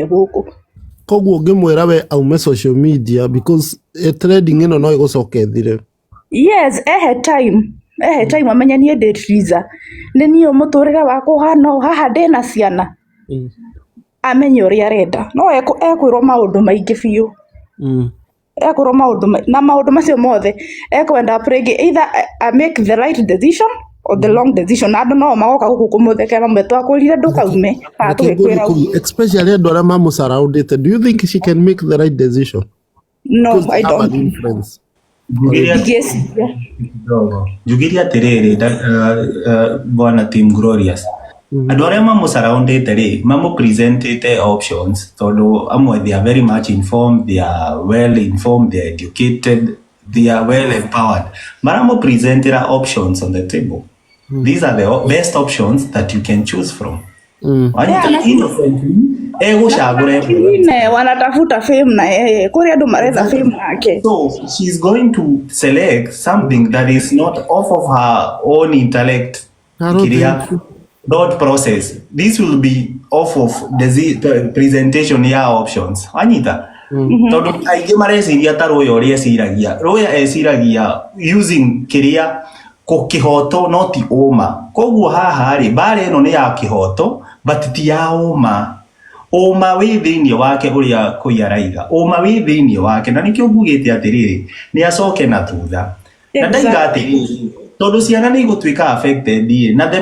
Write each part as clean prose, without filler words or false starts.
guku koguo ngimwira we aume social media because trending ino no igucoka ithire. Yes, time amenya nie ndi Trizah ni nie muturire wakwa hano haha ndina ciana amenye uria arenda no ekwirwo maundu maingi biu ekwirwo maundu macio mothe ekwenda pregi either I make the right decision or the wrong decision. Andu no magoka guku kumuthekera metwakurire ndukaume tugikwira especially andu aria mamu surrounded. Do you think she can make the right decision? No, I don't. Jugiria atiriri bwana Team Glorious andu aria mamu surrounded ri mamu presented options tondu amwe they are very much informed, they are well informed, they are educated, they are well empowered. Maramu presented options on the table. These are the best options that you can choose from. Wanatafuta fame na yeye kuri andu maretha fame yake, so she's going to select something that is not off of her own intellect, not process. This will be off of the presentation ya options anyita tondu aingi mareciria ta roya uria esiragia using kiria kukihoto not oma. Koguo haha ri bare no ni ya kihoto but ti ya oma. Oma wi thiini wake uria kuiaraiga oma wi thiini wake na nikio mbugite atiriri ni acoke na thutha na ndaiga atiriri tondu ciana ni igutwika affected na the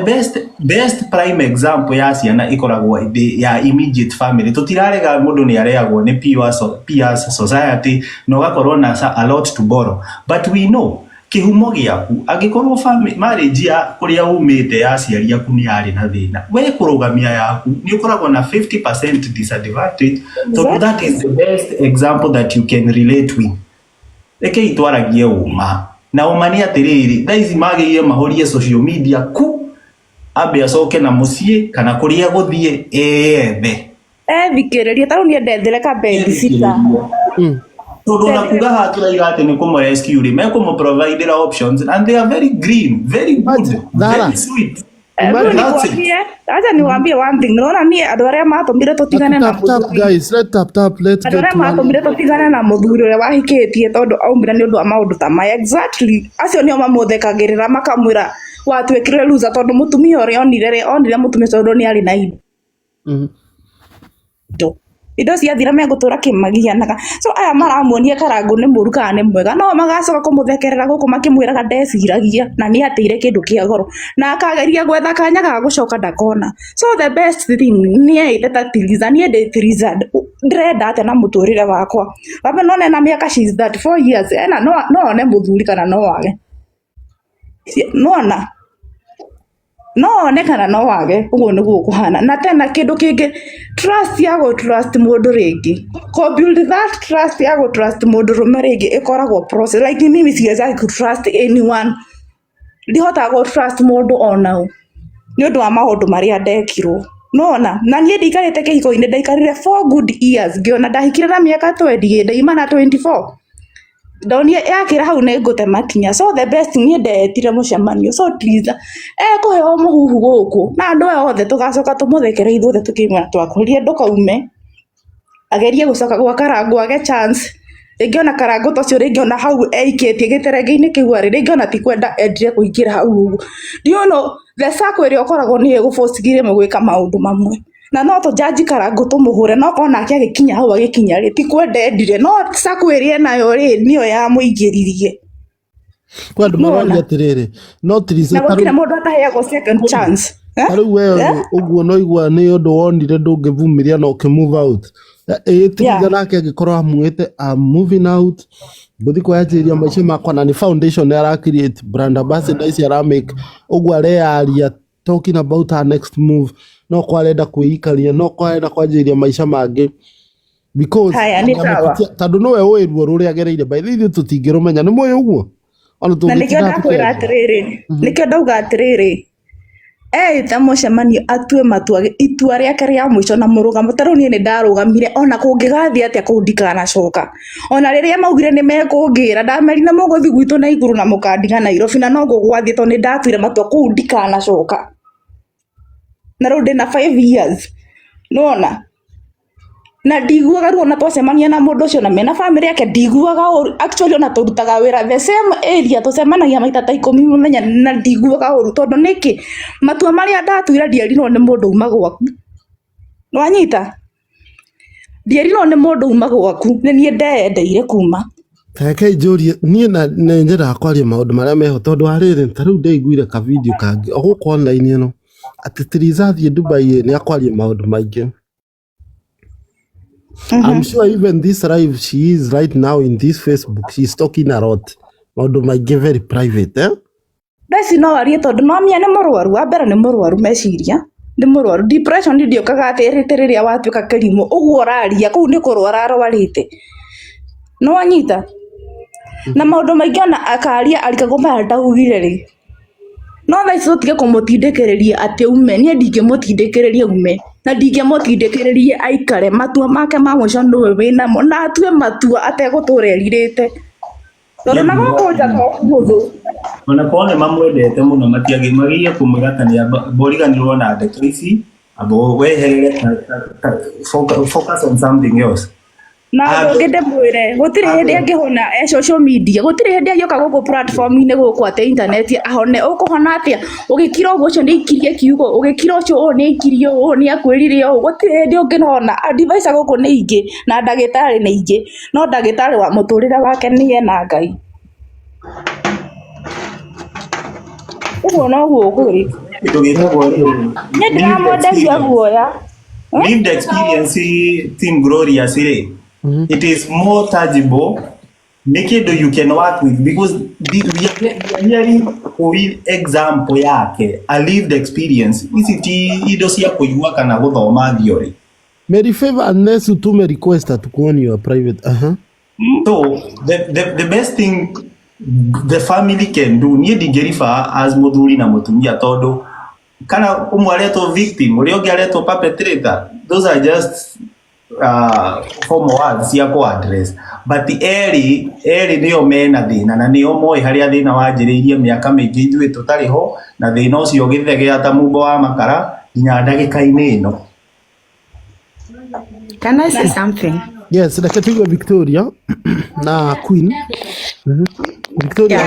best prime example ya ciana ikoragwo ya immediate family. Tutirarega mundu ni areagwo ni peers society no gakorwo na a lot to borrow, but we know kihumo giaku agikorwo family marriage ya kuria umite ya ciari yaku ni ari na thina we kurugamia yaku ni ukoragwo na 50% disadvantage. So that is the best example that you can relate with. Eke itwaragie uma na umani atiriri thaici magiye mahorie social media ku ambe acoke na mucie kana kuria guthie ethe thikiriria taru ni ndethire ka babysitter tondu na kuga haturaiga ati ni kumu rescue ri me kumu provide options and they are very green, very good, very sweet. Acha niwaambie one thing, naona mie andu aria matumire tutigane na muthuri. Guys, let's get andu aria matumire tutigane na muthuri uria wahikitie tondu aumire ni undu wa maundu ta maya. Exactly, acio nio mamuthekagirira makamwira watwikire loser tondu mutumia uria onire mutumia tondu ni ari na indo indo ciathira megutura kimagianaga. So aya maramuonia Karangu ni muru kana ni mwega no magacoka kumuthekerera guku makimwiraga ndeciragia na ni atire kindu kia goro na akageria gwetha kanya ga gucoka ndakona. So the best thing ni aiteta Trizah ni ende Trizah ndrenda ate na muturire wakwa wabe none na miaka she is 34 years ena no ne muthuri kana no wage no nekana no wage uguo niguo kuhana na tena kindu kingi trust yago trust mundu ringi ko build that trust yago trust mundu rume ringi ikoragwo process like mimi siwezi ku trust anyone ndihota go trust mundu onau ni undu wa maundu maria ndekirwo nona na nie ndikarite kihiko-ini ndaikarire 4 good years ngiona ndahikire na miaka 20 ndaima na 24 Donia yakira hau ne gote makinya. So the best ni ndetire mucemanio. So Trizah kuhe o muhuhu guku na andu othe tugacoka tumuthekere ithuothe tukimwira twakurie ndukaume agerie gucoka gwa Karangu age chance ingiona Karangu tocio ringiona hau eikitie giterenge-ini kiu ari ringiona ti kwenda endire kuingira hau ndiono the circle iri okoragwo ni guforcigire mugwika maundu mamwe na no to judge Karangu tumuhure no kona ake agikinya hau agikinya ri ti kwenda endire no circle iri nayo ri niyo ya muingiririe kwa ndu maragia atiriri no Trizah na gukira mundu ataheagwo second chance Aru we uguo no igwa ni undu wonire ndungivumiria no ke move out Trizah nake agikorwo amwite moving out buthi kwa yajiria maica makwa na ni foundation ya create brand ambassador ici ara make uguo arearia talking about her next move no kwa arenda kuikaria no kwa arenda kwanjiria maica mangi because tondu no we oi ruo ruria agereire by the tutingirumenya ni moyo uguo ona tu nikio ndakwira atiriri nikio ndauga atiriri ta mucemanio atue matua itua riake ria mwico na murugamo taru ni ndarugamire ona kungigathia atia kundikana coka ona riria maugire ni mekungira ndamerina muguthi gwitu na iguru na mukandiga Nairobi na no ngugwathie to ni ndatuire matua kundikana coka na ro ndina 5 years nona na ndiguaga ruo na twacemania na mundu ucio na mena family yake ndiguaga actually ona turutaga wira the same area tucemanagia maita ta 10 muthenya na ndiguaga uru tondu niki matua maria ndatuira ndierirwo ni mundu uma gwaku nwanyita ndierirwo ni mundu uma gwaku ni nie ndeyendeire kuma Keke njũrie niĩ na njĩra kwaria maũndũ marĩa meho tondũ harĩrĩ ta rĩu ndaiguire ka video kangi gũkũ online ĩno atĩ Trizah athiĩ Dubai nĩ akwaria maũndũ maingĩ. I'm sure even this live she is right now in this Facebook she's talking a lot maũndũ maingĩ very private ndeci no arie tondu no mia nĩ mũrwaru wa mbere nĩ mũrwaru meciria nĩ mũrwaru depression ndiokaga atĩrĩte rĩrĩa watuĩka kĩrimũ ũguo ũraria kũu nĩ kũrwara arwarĩte no anyita na maũndũ maingĩ ona akaria arikagwo maya ndaugire rĩ no thaa ici tũtige kũmũtindĩkĩrĩria atĩ ume niĩ ndingĩmũtindĩkĩrĩria ume na ndingĩmũtindĩkĩrĩria aikare matua make ma mũico nĩwe wĩnamo na atue matua ategũtũra erirĩte tondũ na gũkũ nja to hũthũ ona korwo nĩ mamwendete mũno matiagĩmagirie kũmũgatania mbũriganĩrwo na ndeto ici abo weherere focus on something else na ũngĩ ndĩmwĩre gũtirĩ hĩndĩ angĩhona social media gũtirĩ hĩndĩ angĩoka gũkũ platform-inĩ gũkũ atĩ intaneti ahone ũkũhona atĩa ũgĩkira ũguo ũcio nĩ ikirie kiugo ũgĩkira ũcio ũũ nĩ ikirie ũũ nĩ akwĩrire ũũ gũtirĩ hĩndĩ ũngĩhona advice gũkũ nĩ ingĩ na ndagĩtarĩ nĩ ingĩ no ndagĩtarĩ wa mũtũrĩre wake nĩ ena Ngai ũguo noguo ũgũrĩ nĩ ndĩramwenderia guoya lived experience Team Glorious it is more tangible make it you can work with because we are hearing with example yake a lived experience isiti indo cia kuigua kana guthoma theory Mary Favor unless you to request to go on your private so the best thing the family can do nie ndingerifa as muthuri na mutumia tondu kana umwe aretwo victim uria ungi aretwo perpetrator those are just form words cia ku address but eri nio mena thina na nio moe haria thina wanjiriirie miaka mingi ithuĩ tutari ho na thina ucio githegea ta mumbo wa makara nginya ndagika-inĩ ino. Can I say something? Yes, reke tuigue Victoria na Queen. Victoria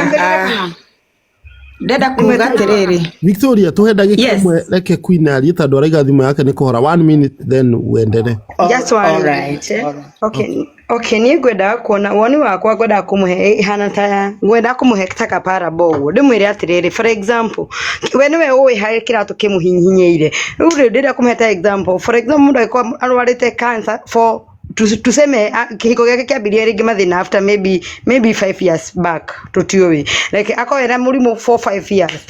Ndenda kuga atiriri Victoria tuhe ndagika imwe reke Queen arie tondu araiga thimu yake ni kuhora 1 minute then uendere. Just one right. Okay ni ngwenda kuona woni wakwa ngwenda kumuhe ihana ta ngwenda kumuhe taka parable ndimwire atiriri for example we niwe uwi hari kiratu kimuhinyinyire riu ndira kumuhe example for example mundu aikwa arwarite cancer for tuseme kihiko gake kiambirie ringi mathina after maybe 5 years back tutiuwi like akoera murimu for 5 years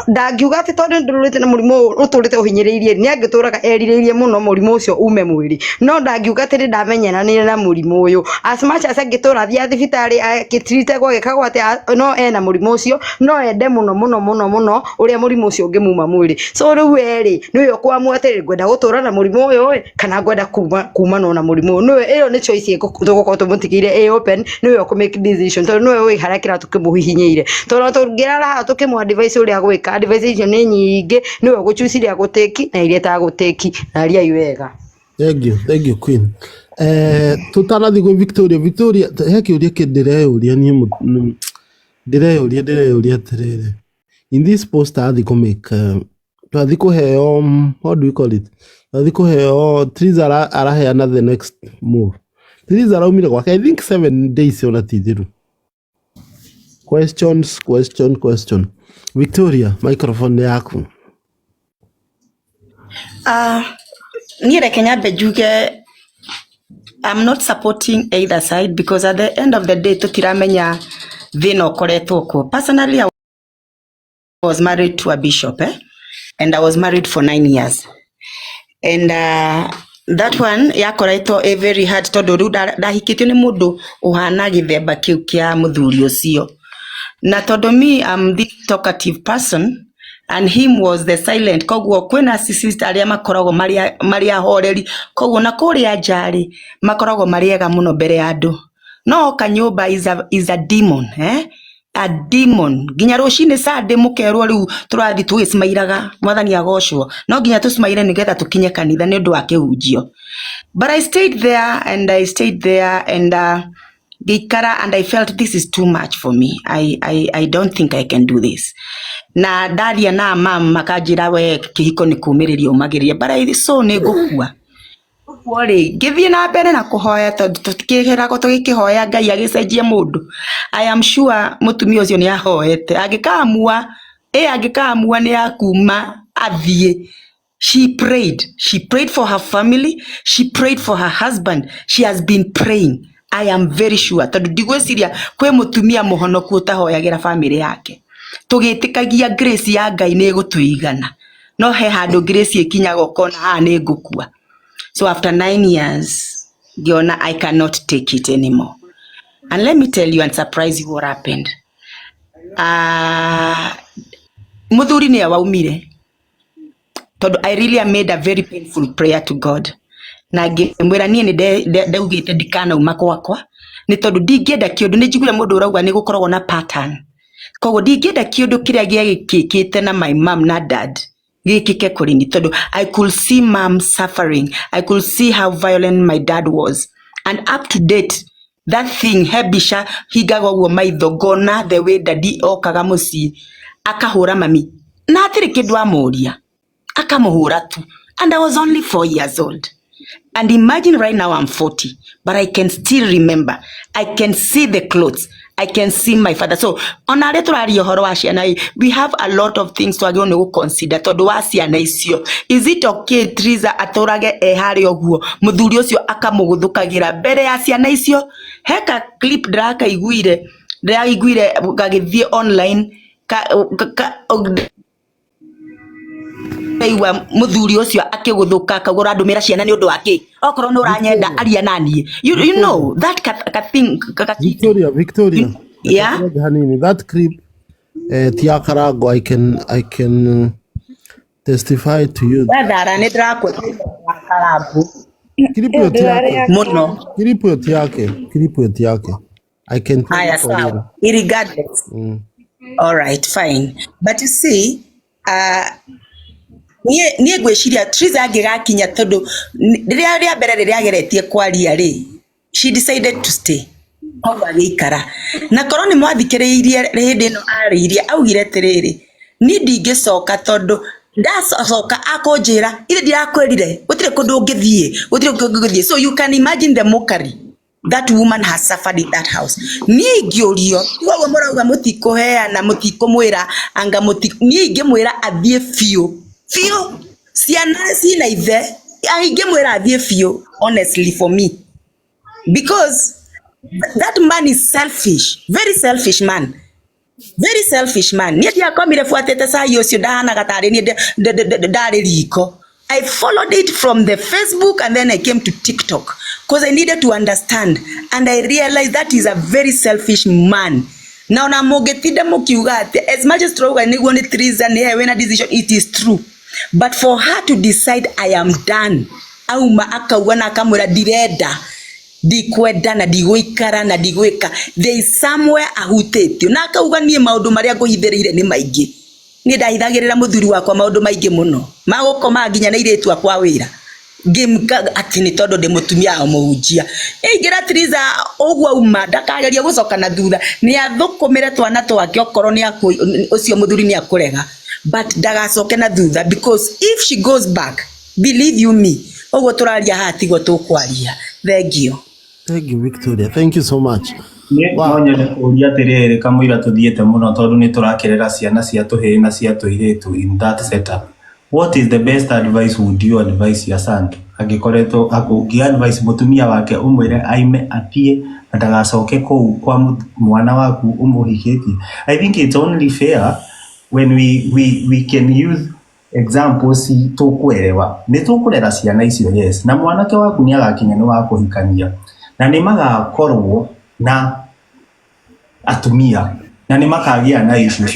ndangiuga ati tondu ndurite na murimu uturite uhinyiriirie ni angituraga erirĩirie muno murimu ucio ume mwiri no ndangiuga ati ndamenyana ni na murimu uyu as much as angitura thia thibitari akitrite gwa gikagwa ati no ena murimu ucio no ende muno uria murimu ucio ungimuma mwiri so riu eri niwe kwamua ati ngwenda gutura na murimu uyu kana ngwenda kuma no na murimu no iyo ni choice tugukorwo tumutigire open niwe ku make decision tondu niwe wi harakira tukimuhihinyeire tondu tungirara ha tukimu advice uria gwika advice icio ni nyingi niwe guchuciria guteki na iria ta guteki na aria iwega. Thank you Queen. Tutanathi go Victoria he kiuria kindireuria ni ndireuria atiriri in this post athi ku make twathi kuheo how do you call it twathi kuheo Trizah araheana the next move. Trizah araumire gwake I think 7 days ona tithiru. Question. Victoria, microphone yaku. Nire Kenya bejuge I'm not supporting either side because at the end of the day tutiramenya thina ukoretwo ko. Personally I was married to a bishop and I was married for 9 years. And that one yakoretwo very hard tondu riu ndahikitio ni mundu uhana githemba kiu kia muthuri ucio na tondu me I'm the talkative person and him was the silent koguo kwina sister aria makoragwo maria horeri koguo na kuria njari makoragwo mariega muno mbere ya andu no kanyumba is a demon a demon ginya rucine sande mukerwo riu turathi tugismairaga mwathani agocwo no ginya tusmaire nigetha tukinye kanitha ni undu wa kihunjio. But I stayed there and gikara and I felt this is too much for me. I don't think I can do this. Na ndaria na mama makanjira we kihiko ni kumiririo magirie but I so ni gukua Wori githie na mbere na kuhoya tondu tutikiherago tugikihoya Ngai agicenjie mundu. I am sure mutumia ucio ni ahoete agikamua ni akuma athie. She prayed for her family, she prayed for her husband, she has been praying. I am very sure tondu ndigwiciria kwi mutumia muhonoku utahoyagira family yake tugitikagia grace ya Ngai ni gutuigana no he handu grace ikinyaga ukona ni ngukua. So after 9 years, Giona, I cannot take it anymore. And let me tell you and surprise you what happened. Muthuri ni awaumire. Todo I really made a very painful prayer to God. Na ngimwira nie ni ndaugite ndikana uma kwakwa. Ni tondu ndingienda kiundu ni njigure mundu urauga ni gukoragwo na pattern. Koguo ndingienda kiundu kiria gikikite na my mom na dad. Gikike kurini tondu I could see mom suffering. I could see how violent my dad was. And up to date, that thing hebisha higago guo maitho gona the way daddy okaga muci akahura mami. Na atiri kindu amuria. Akamuhura tu. And I was only 4 years old. And imagine right now I'm 40, but I can still remember. I can see the clothes. I can see my father. So, on our we have a lot of things to consider. Is it okay, Trizah, atorage ehari oguo, muthuri ucio akamuguthukagira mbere ya ciana icio? Heka clip draka iguire gagithie online Ewa muthuri ucio akiguthuka kagura ndumira ciana ni undu wake okorwo no uranyenda aria nanie you know that thing Victoria yeah hanini that clip tia Karangu I can testify to you wadara ni ndrakwe Karangu clip yake I can tell you for irregardless all right fine but you see nie gwiciria Trizah agigakinya tondu riria mbere riria geretie kwaria ri she decided to stay kwa agikara na korwo ni mwathikiriirie hindi no ariirie augire tiriri ni ndingicoka tondu ndacoka akonjira ile ndirakwirire gutire kundu ungithie so you can imagine the mockery that woman has suffered in that house. Ni ngiorio gwo murauga mutikuheana mutikumwira anga ni ngimwira athie fio ciana cina ithe ngimwira athie fio honestly for me because that man is selfish, very selfish man ni ndia komire fuatete sai ucio ndahana gatari ni ndari riko. I followed it from the Facebook and then I came to TikTok because I needed to understand and I realized that is a very selfish man. Now na mogetida mukiuga ati as much as Trizah ni gwoni Trizah ni when a decision it is true but for her to decide I am done au ma akauga na akamwira direda dikwenda na digwikara na digwika there is somewhere ahutetio na akauga nie maundu maria nguhithiriire ni maingi ni ndahithagirira muthuri wakwa maundu maingi muno magukoma nginya na iretu akwa wira ngimka ati ni tondu ndi mutumia wa muhunjia ingira Trizah ogwa uma ndakageria gucoka na thutha ni athukumire twana twake okorwo ni ucio muthuri ni akurega but ndagacoke na thutha because if she goes back believe you me ogwo turaria hati go tukwaria. Thank you Victoria, thank you so much. Nyone kuria tiriri kamwira tuthiete muno tondu ni turakirera ciana cia tuhi na cia tuiretu in that setup. What is the best advice would you advise your son? Agikoretwo akugi advice mutumia wake umwire aime athie ndagacoke kou kwa mwana waku umuhikitie. I think it's only fair when we can use examples tukwerewa ni tukurera ciana icio yes na mwanake waku ni agakinya ni wa kuhikania na ni magakorwo na atumia na ni makagia na issues.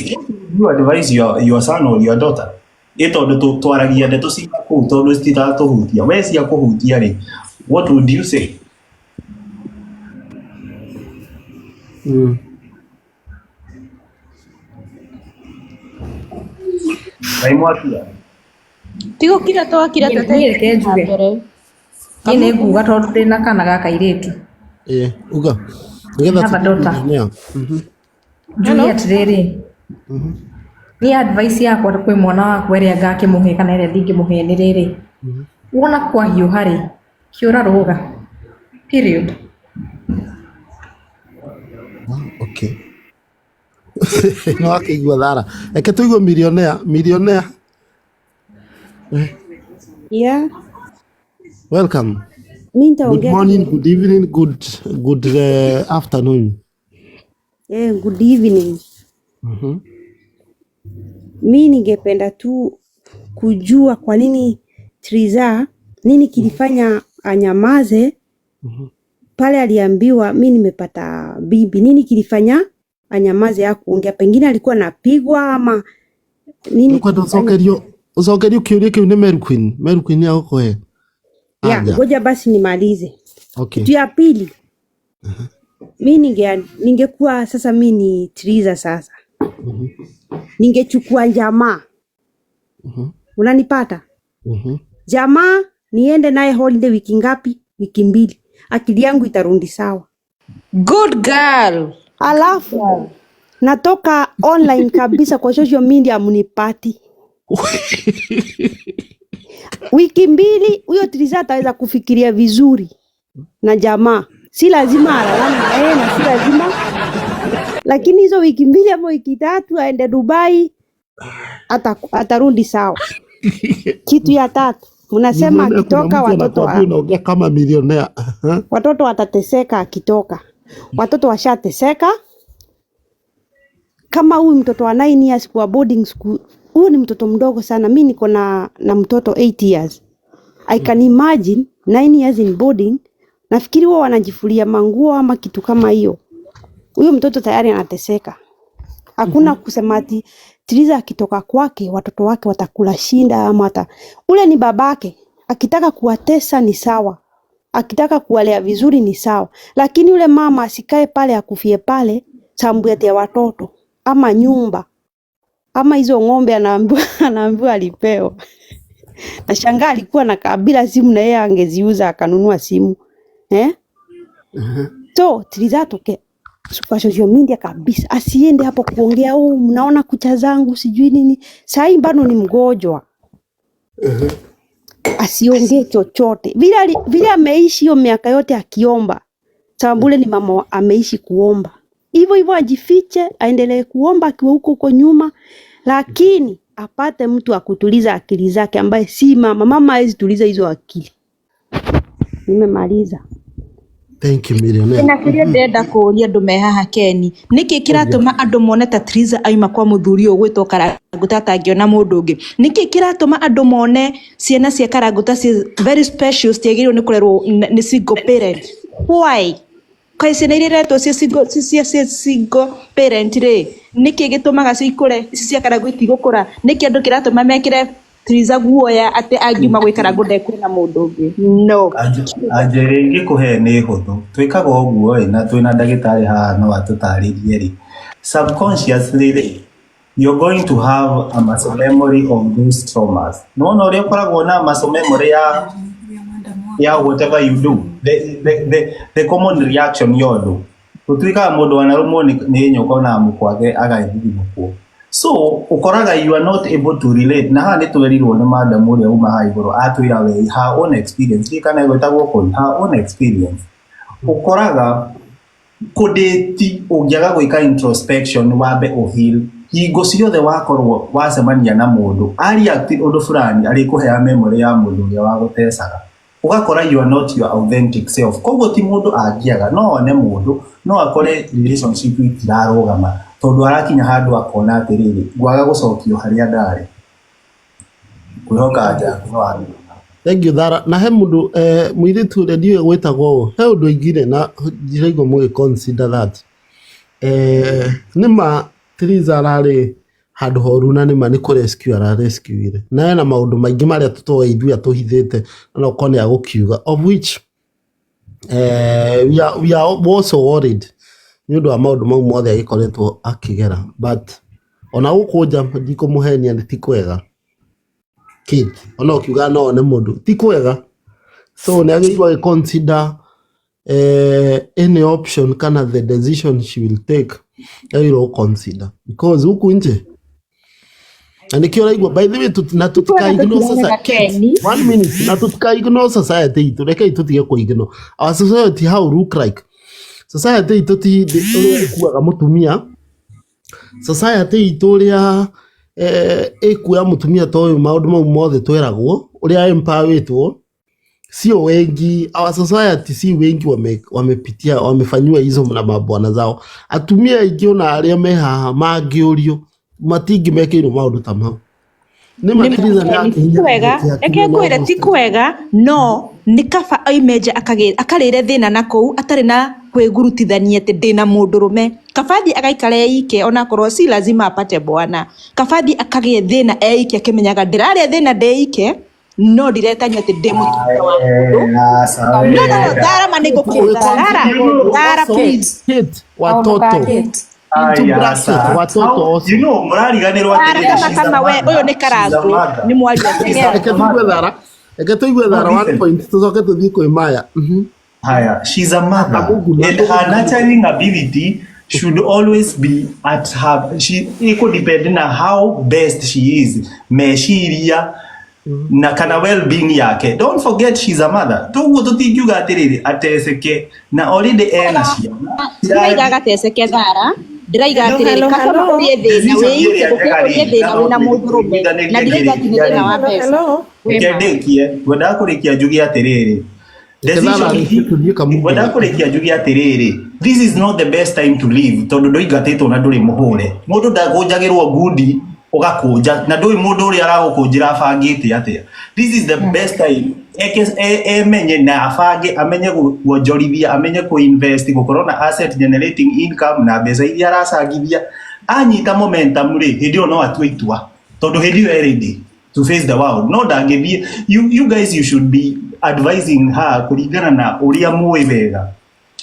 You advise your son or your daughter ito twaragia ndeto cia ku tondu cititatuhutia we cia kuhutia ri what would you say? Raimwakia. Tigo kira twakira twetereke njuge. Ine nguga tondu ndina kana gaka iritu. Uga. Nigetha tukinya. Njuge atiriri. Ni advice yakwa kwi mwana wakwa iria ngakimuhe kana iria ndingimuhe ni riri. Wona kwa hiu hari. Hiura ruga. Period. Okay. No akigwa thara. Eke tuigwe millionaire. Yeah. Welcome. Good morning, good evening, good afternoon. Good evening. Mi ningependa tu kujua kwa nini Trizah, nini kilifanya anyamaze pale aliambiwa mi nimepata bibi. Nini kilifanya anyamaze hakuongea? Pengine alikuwa anapigwa ama nini? Kwa usokerio kiuria kiu ni Mary Queen ya huko ngoja basi nimalize. Okay. Kitu ya pili. Mi ningekuwa sasa mi ni Trizah sasa. Ningechukua jamaa. Unanipata? Jamaa niende naye holiday wiki ngapi? Wiki 2. Akili yangu itarundi sawa. Good girl. Alafu natoka online kabisa kwa social media mnipati. Wiki 2 huyo Trizah ataweza kufikiria vizuri na jamaa. Si lazima alalane na yeye na si lazima. Lakini hizo wiki 2 ama wiki 3 aende Dubai atarudi sawa. Kitu ya 3, mnasema akitoka watoto unaongea kama millionaire. Watoto watateseka akitoka. Watoto washateseka. Kama huyu mtoto wa 9 years kwa boarding school, huyu ni mtoto mdogo sana. Mimi niko na mtoto 8 years. I can imagine 9 years in boarding. Nafikiri wao wanajifulia manguo ama kitu kama hiyo. Huyo mtoto tayari anateseka. Hakuna kusema ati Trizah akitoka kwake watoto wake watakula shinda ama ule ni babake. Akitaka kuwatesa ni sawa. Akitaka kuwalea vizuri ni sawa. Lakini ule mama asikae pale akufie pale sababu ya watoto ama nyumba ama hizo ng'ombe anaambiwa alipewa. Nashangaa alikuwa na kabila simu na yeye angeziuza akanunua simu. So Trizah toke kwa social media kabisa. Asiende hapo kuongea mnaona kucha zangu sijui nini. Sasa bado ni mgonjwa. Asiongee chochote. Vile ameishi hiyo miaka yote akiomba. Sababu ule ni mama ameishi kuomba. Hivyo ajifiche, aendelee kuomba akiwa huko nyuma, lakini apate mtu akutuliza akili zake ambaye si mama. Mama hawezi tuliza hizo akili. Nimemaliza. Thank you millionaire. Nakiria ndenda kuria andu mehaha Keni. Niki kiratuma andu mone ta Trizah aima kwa muthuri ugwitwo Karangu tatangiona mundu ungi. Niki kiratuma andu mone ciana cia Karangu ta very special stiagirwo ni kurerwo ni single parent. Why? Kaisi ni riretwo cia single parent ri. Niki gitumaga cikure cia Karangu itigukura. Niki andu kiratuma mekire Trizah guoya ate angiuma gwä Karangu ndekwä mundu ungi. No. Anjä ngä kå he nä hå thå twä kaga å guo na twä na ndagä tarä haha no atå tarä rie rä subconsciously you're going to have a muscle memory of those traumas. No å rä a å koragwo na muscle memory ya whatever you do, the common reaction yothe gå tuä kaga må ndå anarå nä nyoko na må kwage agaithithimå kwo. So ukoraga you are not able to relate. Na haha nitwerirwo ni madam uria uma ha iguru atwira we her own experience kana gwetagwo ko her own experience. Ukoraga kudeti ungiaga gwika introspection wambe uhil hingo ciothe wakorwo wacemania na mundu ari active undu fulani ari kuhea memory ya mundu uria wagutecaga ugakora you are not your authentic self. Koguo ti mundu angiaga no one mundu no akore relationship itirarugama tondu arakinya handu akona atiriri ngwaga gucokio haria ndari kwihoka nja no. Thank you Thara. Na he mundu muiritu uria ndiwe gwitagwo he undu ingire na ndiraigua mugi consider that nima Trizah arari handu horu na nima ni kurescue ara rescue na ena maundu maingi maria tutoa ithuĩ atuhithite na ukone agukiuga of which we are also worried ni undu wa maundu mau mothe agikoretwo akigera, but ona ukoja ndiko muhenia ni ti kwega kid ona ukiuga no ne mundu ti kwega so ni agirwa consider any option kana the decision she will take agirwa consider because huku nje anikio raigwa by the way tutikaignore sasa 1 minute na tutikaignore society itu reke tutige kuignore our society how look like society itu ti kuaga mutumia society ituria ekuya mutumia toyo maundu mau mothe tweragwo uria empoweretwo sio wengi our society si wengi wamepitia wamefanywa hizo na mabwana zao atumia ingiona aria meha mangiurio matingi mekirwo maundu tamau ni kwega eke kwira ti kwega no ni kaba oimeja akarire thina na kou atari na kwigurutithania ati ndina mundurume kabathi agaikara eike ona korwo si lazima apate bwana kabathi akagie thina eike akimenyaga ndiraria thina ndeike no ndiretanya ati ndi mutumia wa mundu no dara manigo dara please watoto watoto you know murariganirwa kama we uyo ni Karangu ni mwari eke tuigwe thara 1 point tucoke tuthii kwi Maya haya she's a mother and her nurturing ability should always be at her she equal depending on how best she is meshiria na kana well-being yake. Don't forget she's a mother. Tuguo tutigiuga atiriri ateseke na already ena ciana ndaiga gateseke thara ndiraiga atiriri kama urie thina wiki urie thina wina mundurume na ndiraiga thina wa pesa ukendekie wenda kurikia njugi atiriri wenda kurikia njugi atiriri this is not the best time to live tondu ndoigatitwo na nduri muhure mundu ndagujagirwo ngudi ugakunja na ndui mundu uri aragukunjira bangite atia this is the best time menye na afange amenye guonjorithia amenye ku invest gukorwo na asset generating income na mbeca iria aracangithia anyita momentum ri hindio no atue itua tondu hindio ready to face the world no dangithie you guys you should be advising her kuringana na uria muwi wega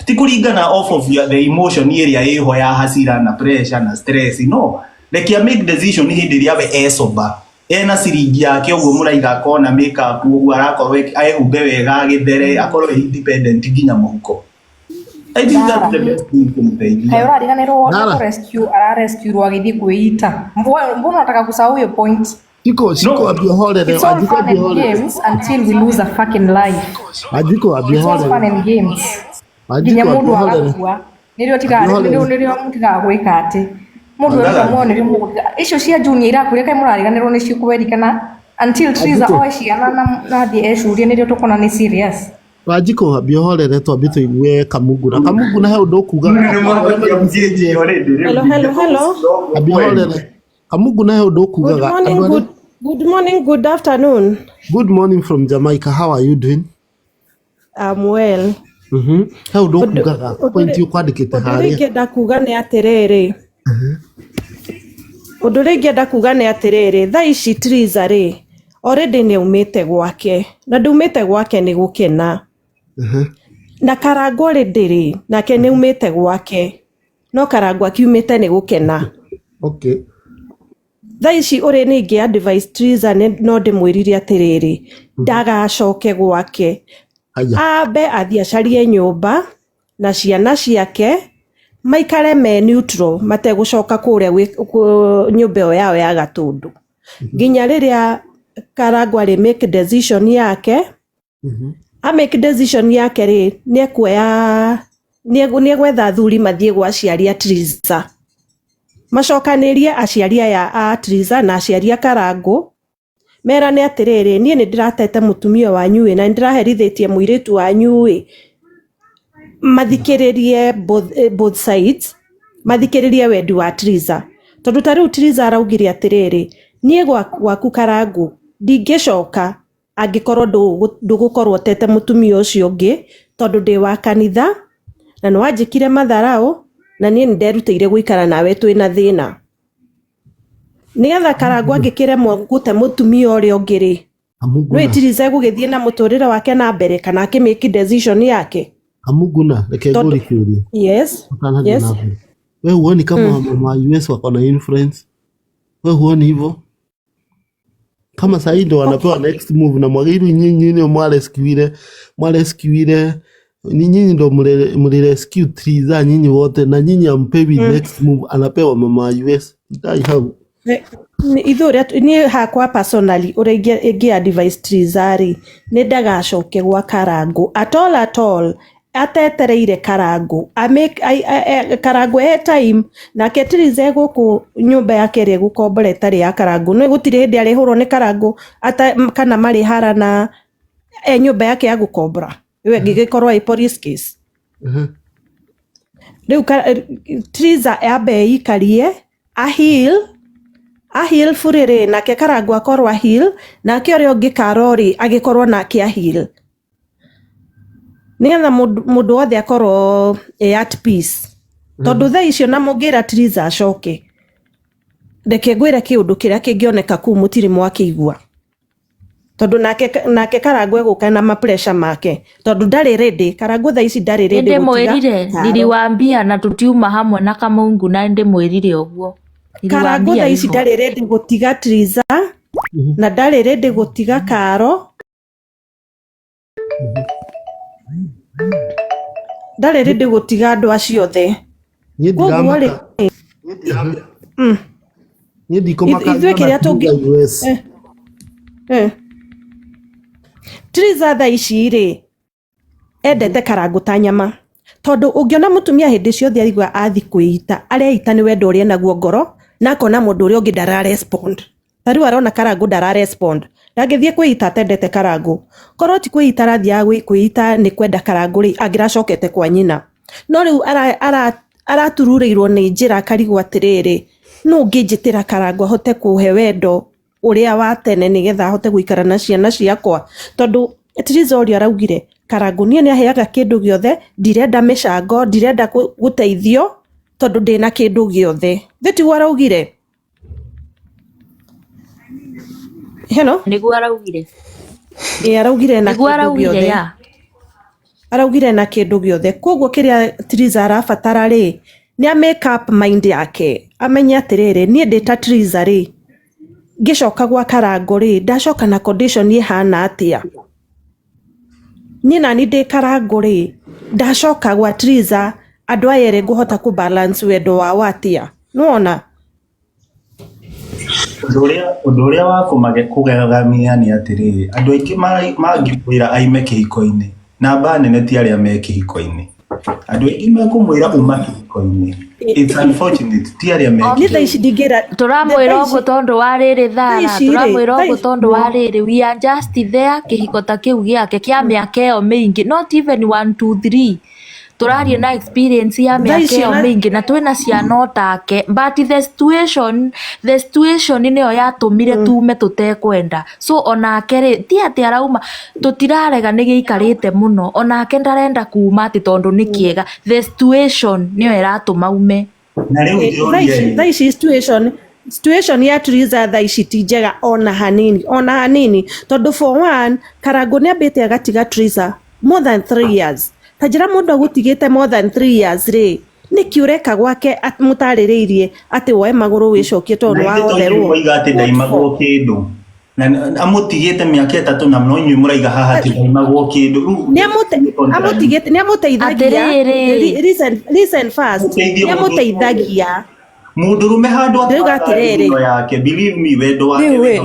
ti kuringana off of the emotion area iho ya hasira na pressure na stress no like you make decision hindi ria we esoba ena siringi yake uguo muraiga kona makeup uguo arakorwo ahumbe wega agithere akorwo independent ginya muhuko I think that's the best thing to say. Kayo ariganirwo rescue rwagithi kuita mbona nataka kusahau hiyo point Siko abihorere it's all fun and games until we lose a fucking life ajiko abihorere it's all fun and games ginya mundu agakua nirio mutiga gwika ati mundu akamwone rimu icio cia junior irakuria kai murariganirwo ni cio kuberikana until Trizah oeciana na thie ecuria nirio tukona ni serious Wajiko abihorere twambi tuigue Kamungu na he undu kuga hello abihorere Kamungu na he undu kuga good morning good afternoon good morning from Jamaica how are you doing I'm well he undu kuga point you kwandikite haria ndingenda kuga ni atiriri undu ringenda kuga ni atiriri tha ici Trizah ri already ni umite gwake na ndumite gwake ni gukena na Karangu already nake ni umite gwake no Karangu akiumite ni gukena okay tha ici uri ningi advice Trizah no ndimwirire atiriri ndagacoke gwake abe athie acarie nyumba na ciana ciake maikare me neutral mategucoka kuria nyumba yao ya gatundu ginya riria Karangu ari make decision yake a make decision yake ri niegwetha thuri mathie gwa aciari a Trizah macokanirie aciari aya a Trizah na aciari a Karangu merane atiriri nie ni ndiratete mutumia wanyu na ndiraherithitie muiritu wanyu mathikiririe both sides mathikiririe wendi wa Trizah tondu tariu Trizah araugire atiriri nie gwaku Karangu ndingicoka angikorwo ndugukorwo tete mutumia ucio ungi tondu ndi wa kanitha na no anjikire matharau na nie nderutire guikara nawe twina thina nigetha Karangu angikire gute mutumia uria ungi ri no Trizah gugithie na muturire wake na mbere kana akimake decision yake Kamuguna reke nguri kiuria yes wewe uoni kama ma US wako na influence Wewe huoni hivyo? Kama sasa ndo wanapewa next move na Mwagiru, nyinyi ndio mwalesquiwile ni nyinyi ndo mlirescue Trizah nyinyi wote, na nyinyi ampewi next move, anapewa mama US. Dai hau ithuria ni hakwa personally uria ingi advice Trizah ri ni ndagacoke gwa Karangu at all atetereire Karangu Karangu time nake Trizah guku nyumba yake ri gukomboreta ri ya Karangu no gutire hindi ari hurwo ni Karangu kana mari harana nyumba yake ya gukombora iwe ngigikorwo i police case riu Trizah ambe ikarie ahil furere nake Karangu akorwo ahil nake uria ungi Karori agikorwo nake ahil nigetha mundu wothe akorwo at peace tondu thaa icio na mungira Trizah acoke reke ngwire kiundu kiria kingioneka kuu mutiri mwakigua tondu nake Karangu eguka na ma pressure make tondu ndari ready. Karangu thaa ici ndari ready ndi mwirire niliwaambia na tutiuma hamwe na Kamungu na ndi mwirire uguo. Karangu thaa ici ndari ready gutiga Trizah na ndari ready gutiga Karo ndari ready gutiga andu acio othe koguo ri ithuĩ kĩrĩa tũngĩ Trizah thaa ici rĩ endete Karangu ta nyama tondu ungiona mutumia hindi ciothe arigwa athi kwĩita areita ni wendo ũrĩa naguo ngoro na akona mũndũ ũrĩa ũngĩ ndara respond tariu arona Karangu ndara respond ndangĩthiĩ kwĩita atendete Karangu korwo ti kwĩita arathia kwĩita ni kwenda Karangu rĩ angĩracokete kwa nyina no rĩu aratururĩirwo nĩ njĩra akarigwo atĩrĩrĩ no ngĩnjĩtĩra Karangu ahote kũhe wendo ũrĩa wa tene nĩgetha ahote gũikara na ciana ciakwa tondu Trizah ũrĩa araugire Karangu niĩ nĩaheaga kĩndũ gĩothe ndirenda mĩcango ndirenda gũteithio tondu ndĩna kĩndũ gĩothe tiguo araugire nĩguo araugire araugire na kĩndũ gĩothe araugire na kĩndũ gĩothe koguo kĩrĩa Trizah arabatara rĩ nĩ make up mind yake amenye atĩrĩrĩ niĩ ndĩta Trizah rĩ ngicoka gwa Karangu rĩ ndacoka na condition ihana atia niĩ nani ndĩ Karangu rĩ ndacoka gwa Trizah andu aya erĩ ngũhota ku balance wendo wao atia nuona undu uria wa kugegamia ni atiriri andu aingi mangĩkwĩra aime kĩhiko-inĩ namba nene ti arĩa me kĩhiko-inĩ andu aingi mekumwĩra uma kĩhiko-inĩ it's unfortunate ti arĩa me turamwĩra ũguo tondu wa rĩrĩ Thara turamwĩra ũguo tondu wa rĩrĩ we are just there kĩhiko ta kĩu gĩake kĩa mĩaka ĩyo mĩingĩ not even 1 2 3 turarie na experience ya mĩaka ĩyo mĩingĩ na twĩna ciana otake but the situation nĩyo yatũmire tume tũtekwenda so onake rĩ ti atĩ arauma tũtirarega nĩ gĩikarĩte mũno onake ndarenda kuma atĩ tondu nĩ kĩega the situation nĩyo ĩratũma ume na rĩu thaa ici situation ya Trizah thaa ici ti njega ona hanini tondu for one Karangu nĩambĩte agatiga Trizah more than 3 years tajira mundu agutigite more than 3 years ri niki ureka gwake mutaririirie ati woe maguru wicokie tondu wa otherwo moiga ati ndaimagwo kindu na amutigite miaka 3 na no inyu muraiga haha ati ndaimagwo kindu ni amuteithagia listen first ni amuteithagia mundurume handu atĩrĩrĩ yake believe me wendo wake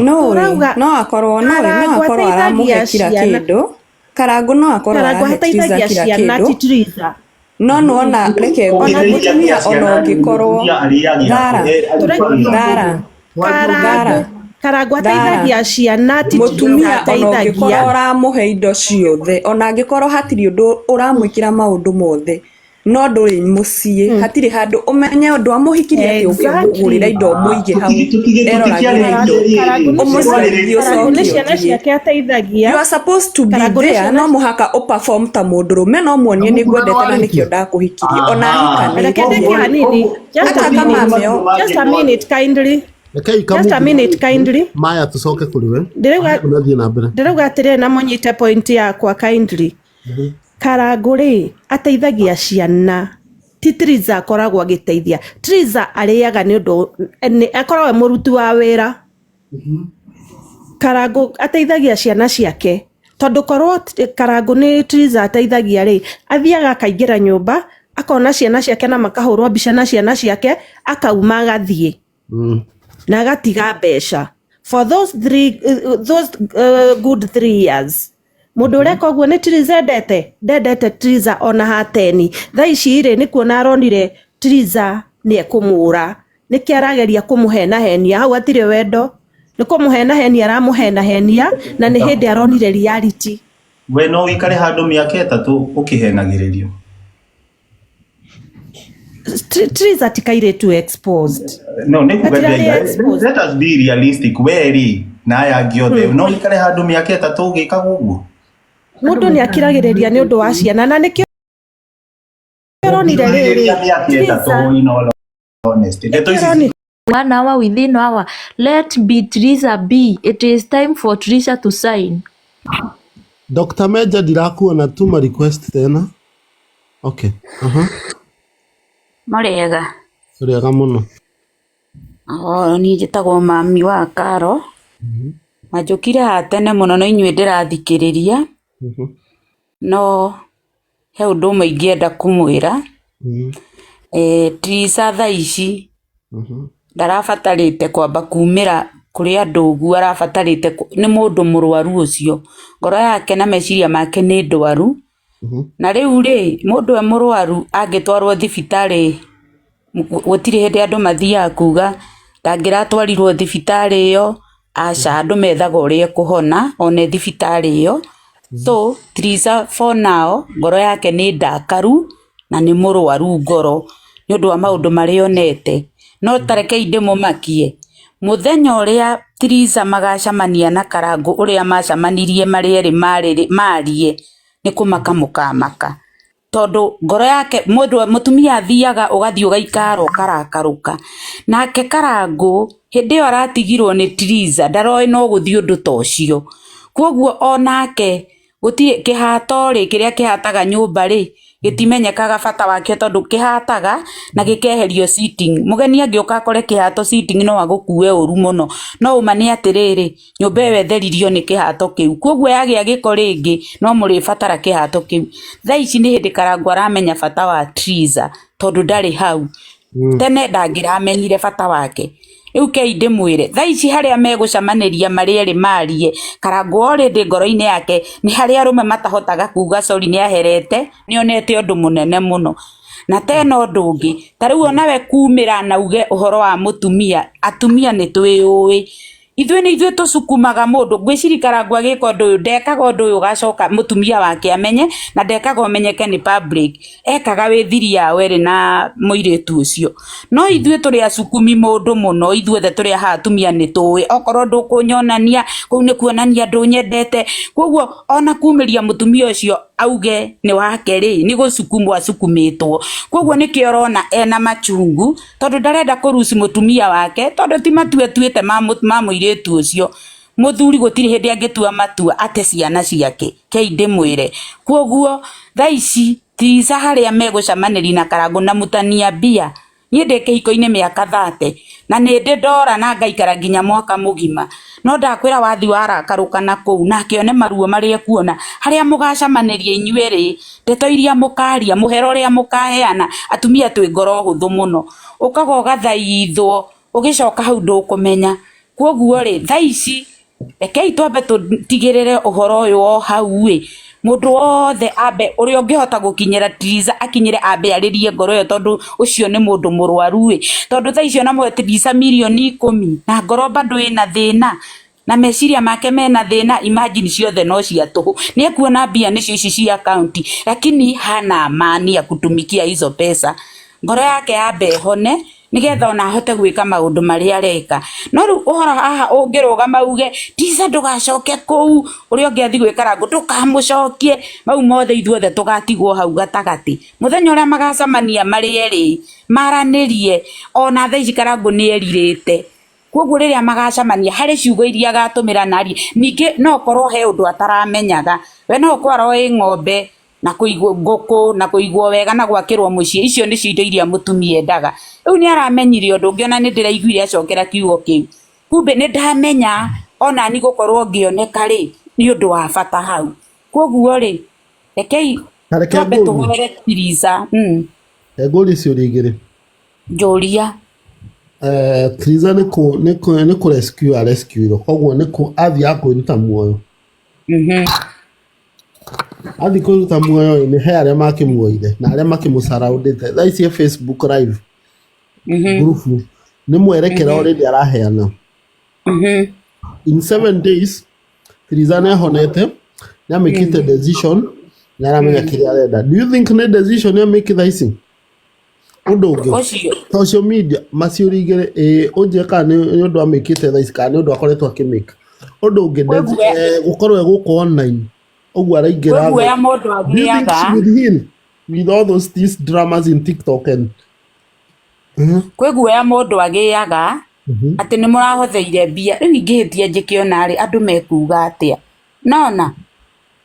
no akorwo aramuhe kila kindu Karangu no akorwo arateithagia ciana ti Trizah no ona reke ona mutumia ona ũngĩkorwo Karangu ateithagia ciana ti mutumia ona ũngĩkorwo ũramuhe indo ciothe ona angĩkorwo hatirĩ ũndũ ũramwĩkĩra maũndũ mothe no ndũrĩ muciĩ hatirĩ handũ ũmenye ũndũ amũhikirie atĩ ũkĩgũrĩra indo mũige hau eroragĩra indo ũmũcirĩrie ũcokie you are supposed to be there no mũhaka ũperform ta mũndũrũme no muonie nĩ ngwendete na nĩkĩo ndakũhikirie ona ahikanie just a minute kindly Maya tucoke kuri we ndirauga atĩrĩ na mũnyite point yakwa kindly Karangu rĩ ateithagia ciana ti Trizah akoragwo agĩteithia. Trizah arĩaga nĩ ũndũ akoragwo mũruti wa wĩra. Karangu ateithagia ciana ciake tondu korwo Karangu nĩ Trizah ateithagia rĩ, athiaga akaingĩra nyũmba akona ciana ciake na makahũrwo mbica na ciana ciake akauma agathiĩ na agatiga mbeca for those good 3 years. Mundu ureka uguo ni Trizah ndendete Trizah ona hateni. Thaa ici rĩ nĩ kuona aronire Trizah nĩ ekũmũra, nĩkĩ arageria kũmũhenahenia, hau atirĩ wendo, nĩ kũmũhenahenia aramũhenahenia na nĩ hĩndĩ aronire reality. We no wikare handũ mĩaka 3 ũkĩhenagĩrĩrio. Trizah tikairĩtu exposed. No, let us be realistic. Weri na aya angĩ othe no wikare handũ mĩaka 3 ũgĩkaga ũguo. Mũndũ nĩ akiragĩrĩria nĩ ũndũ wa ciana na nĩkĩo aronire rĩrĩ. One hour within hour. Let be Trizah be. It is time for Trizah to sign. Dr. Meja ndirakuona, tuma request tena. Okay. Murega muno. Ni njĩtagwo mami wa Karo. Majũkire hatene mũno no inyuĩ ndĩrathikĩrĩria. No he ũndũ ũmwe ingĩenda kũmwĩra. Trizah thaa ici ndarabatarĩte kwamba kumĩra kũrĩ andũ ũguo, arabatarĩte nĩ mũndũ mũrwaru ũcio, ngoro yake na meciria make nĩ ndwaru. Na rĩu rĩ mũndũ mũrwaru angĩtwarwo thibitarĩ, gũtirĩ hĩndĩ andũ mathiaga kuga ndangĩratwarirwo thibitarĩ ĩyo, aca andũ methaga ũrĩa kũhona one thibitarĩ ĩyo. So Trizah for now ngoro yake nĩ ndakaru na nĩ mũrwaru ngoro nĩ ũndũ wa maũndũ marĩa onete. No tarekei ndĩmũmakie, mũthenya ũrĩa Trizah magacamania na Karangu ũrĩa macamanirie marĩ erĩ marie nĩ kũmaka mũkamaka, tondũ ngoro yake mũtumia athiaga ũgathiĩ ũgaikara ũkarakarũka. Nake Karangu hĩndĩ ĩyo aratigirwo nĩ Trizah ndaroĩ no gũthiĩ ũndũ ta ũcio, koguo onake gũtirĩ kĩhato rĩ kĩrĩa kĩhataga nyũmba rĩ gĩtimenyekaga bata wakĩo, tondũ kĩhataga na gĩkeherio sitting. Mũgeni angĩũka akore kĩhato sitting no agũkue ũru mũno. No ũma nĩ atĩrĩrĩ, nyũmba ĩyo etheririo nĩ kĩhato kĩu, koguo yagĩa gĩko rĩngĩ no mũrĩbatara kĩhato kĩu. Thaa ici nĩ hĩndĩ Karangu aramenya bata wa Trizah tondũ ndarĩ hau. Tene ndangĩramenyire bata wake. Rĩu kei ndĩmwĩre thaa ici harĩa megũcamanĩria marĩ erĩ marie, Karangu already ngoro-inĩ yake nĩ harĩa arũme matahotaga kuga sorry nĩ aherete, nĩ onete ũndũ mũnene mũno. Na tena ũndũ ũngĩ, ta rĩu onawe kumĩra na uge ũhoro wa mũtumia, atumia nĩ twĩũĩ. Ithuĩ nĩ ithuĩ tũcukumaga mũndũ, ngwĩciria Karangu agĩka ũndũ ũyũ ndekaga ũndũ ũyũ ũgacoka mũtumia wake amenye, na ndekaga ũmenyeke nĩ public, ekaga wĩ thiri ya werĩ na mũirĩtu ũcio. No ithuĩ tũrĩ acukumi mũndũ mũno, ithuothe tũrĩ aha atumia nĩ tũĩ, okorwo ndũkũnyonania kũu nĩ kuonania ndũnyendete. Koguo ona kumĩria mũtumia ũcio auge nĩ wake rĩ nĩ gũcukumwo acukumĩtwo. Koguo nĩkĩo ũrona ena machungu tondũ ndarenda kũruci mũtumia wake, tondũ ti matua atuĩte ma mũirĩtu ũcio. Mũthuri gũtirĩ hĩndĩ angĩtua matua ate ciana ciake, kei ndĩmwĩre. Koguo thaa ici Trizah harĩa megũcamanĩria na Karangu na mutania mbia, niĩ ndĩ kĩhiko-inĩ mĩaka 30 na nĩ ndĩ ndora na ngaikara nginya mwaka mũgima. No ndakwĩra wathi warakarũka na kũu na kĩone maruo marĩa ekuona harĩa mũgacamanĩria inyuĩ rĩ, ndeto iria mũkaria, mũhera ũrĩa mũkaheana, atumia twĩ ngoro hũthũ mũno, ũkaga ũgathaithwo ũgĩcoka hau ndũkũmenya. Koguo rĩ thaa ici rekei twambe tũtigĩrĩre ũhoro ũyũ o hau ĩ, mũndũ wothe ambe ũrĩa ũngĩhota gũkinyĩra Trizah akinyĩre ambe arĩrie ngoro ĩyo, tondũ ũcio nĩ mũndũ mũrwaru ĩ, tondũ thaa icio namwe Trizah milioni 10 na ngoro bado ĩna thĩna na meciria make mena thĩna, imagine ciothe no cia tũhũ. Nĩ ekuona mbia nĩcio ici cia account, lakini hana amani ya kutumikia hizo pesa. Ngoro yake ambe hone nigetha ona ahote gwĩka maũndũ marĩa areka. No rĩu ũhoro haha ũngĩrũgama uge Trizah ndũgacoke kũu, ũrĩa ũngĩ athi gwĩ Karangu ndũkamũcokie, mau mothe ithuothe tũgatigwo hau gatagatĩ. Mũthenya ũrĩa magacamania marĩ erĩ maranĩrie, ona thaa ici Karangu nĩ erirĩte. Koguo rĩrĩa magacamania harĩ ciugo iria agatũmĩra nari, ningĩ no korwo he ũndũ ataramenyaga, we no korwo ĩ ng'ombe na kuigwo ngũkũ na kuigwo wega na gwakĩrwo mũciĩ icio nĩcio indo iria mũtumia endaga rĩu nĩ aramenyire ũndũ ũngĩ ona nĩ ndĩraiguire acokera kiugo kĩu kumbe nĩ ndamenya ona ni gũkorwo ngĩoneka rĩ nĩ ũndũ wa bata hau koguo rĩ rekei twambe tũhũre Trizah ngũri ciũria igĩrĩ njũria Trizah nĩ kũ rescue arescuirwo koguo nĩ athiaga kwĩruta muoyo athi kwĩruta muoyo nĩ he arĩa makĩmuoire na arĩa makĩmũsaraundĩte thaa ici Facebook live group nĩ mwerekera already araheana in 7 days Trizah nĩ ahonete nĩ amĩkĩte decision nĩ aramenya kĩrĩa arenda do you think nĩ decision nĩ amĩkĩ thaa ici ũndũ ũngĩ social media maciũria igĩrĩ ũnjĩre kana nĩ ũndũ amĩkĩte thaa ici kana nĩ ũndũ akoretwo akĩmĩka ũndũ ũngĩ gũkorwo gũkũ online ũguo araingĩra koguo ya mũndũ agĩaga with all these dramas in TikTok and koguo ya mũndũ agĩaga atĩ nĩ mũrahotheire mbia rĩu ingĩhĩtia njĩkĩona rĩ andũ mekuga atĩa nona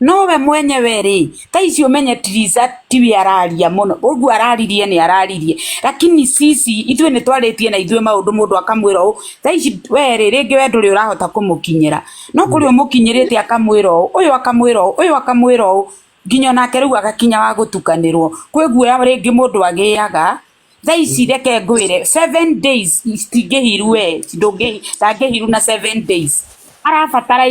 nowe mwenyewe rĩ ta icio menye Trizah tiwe araria mũno ũguo araririe nĩ araririe lakini sisi ithuĩ nĩ twarĩtie na ithuĩ maũndũ mũndũ akamwĩra ũũ ta ici we rĩ rĩngĩ we ndũrĩ ũrahota kũmũkinyĩra no kũrĩ ũmũkinyĩrĩte akamwĩra ũũ ũyũ akamwĩra ũũ ũyũ akamwĩra ũũ nginya nake rĩu agakinya wa gũtukanĩrwo kwĩguo rĩngĩ mũndũ agĩaga thaa ici reke ngwĩre 7 days citingĩhiru we ndangĩhiru na 7 days arabatara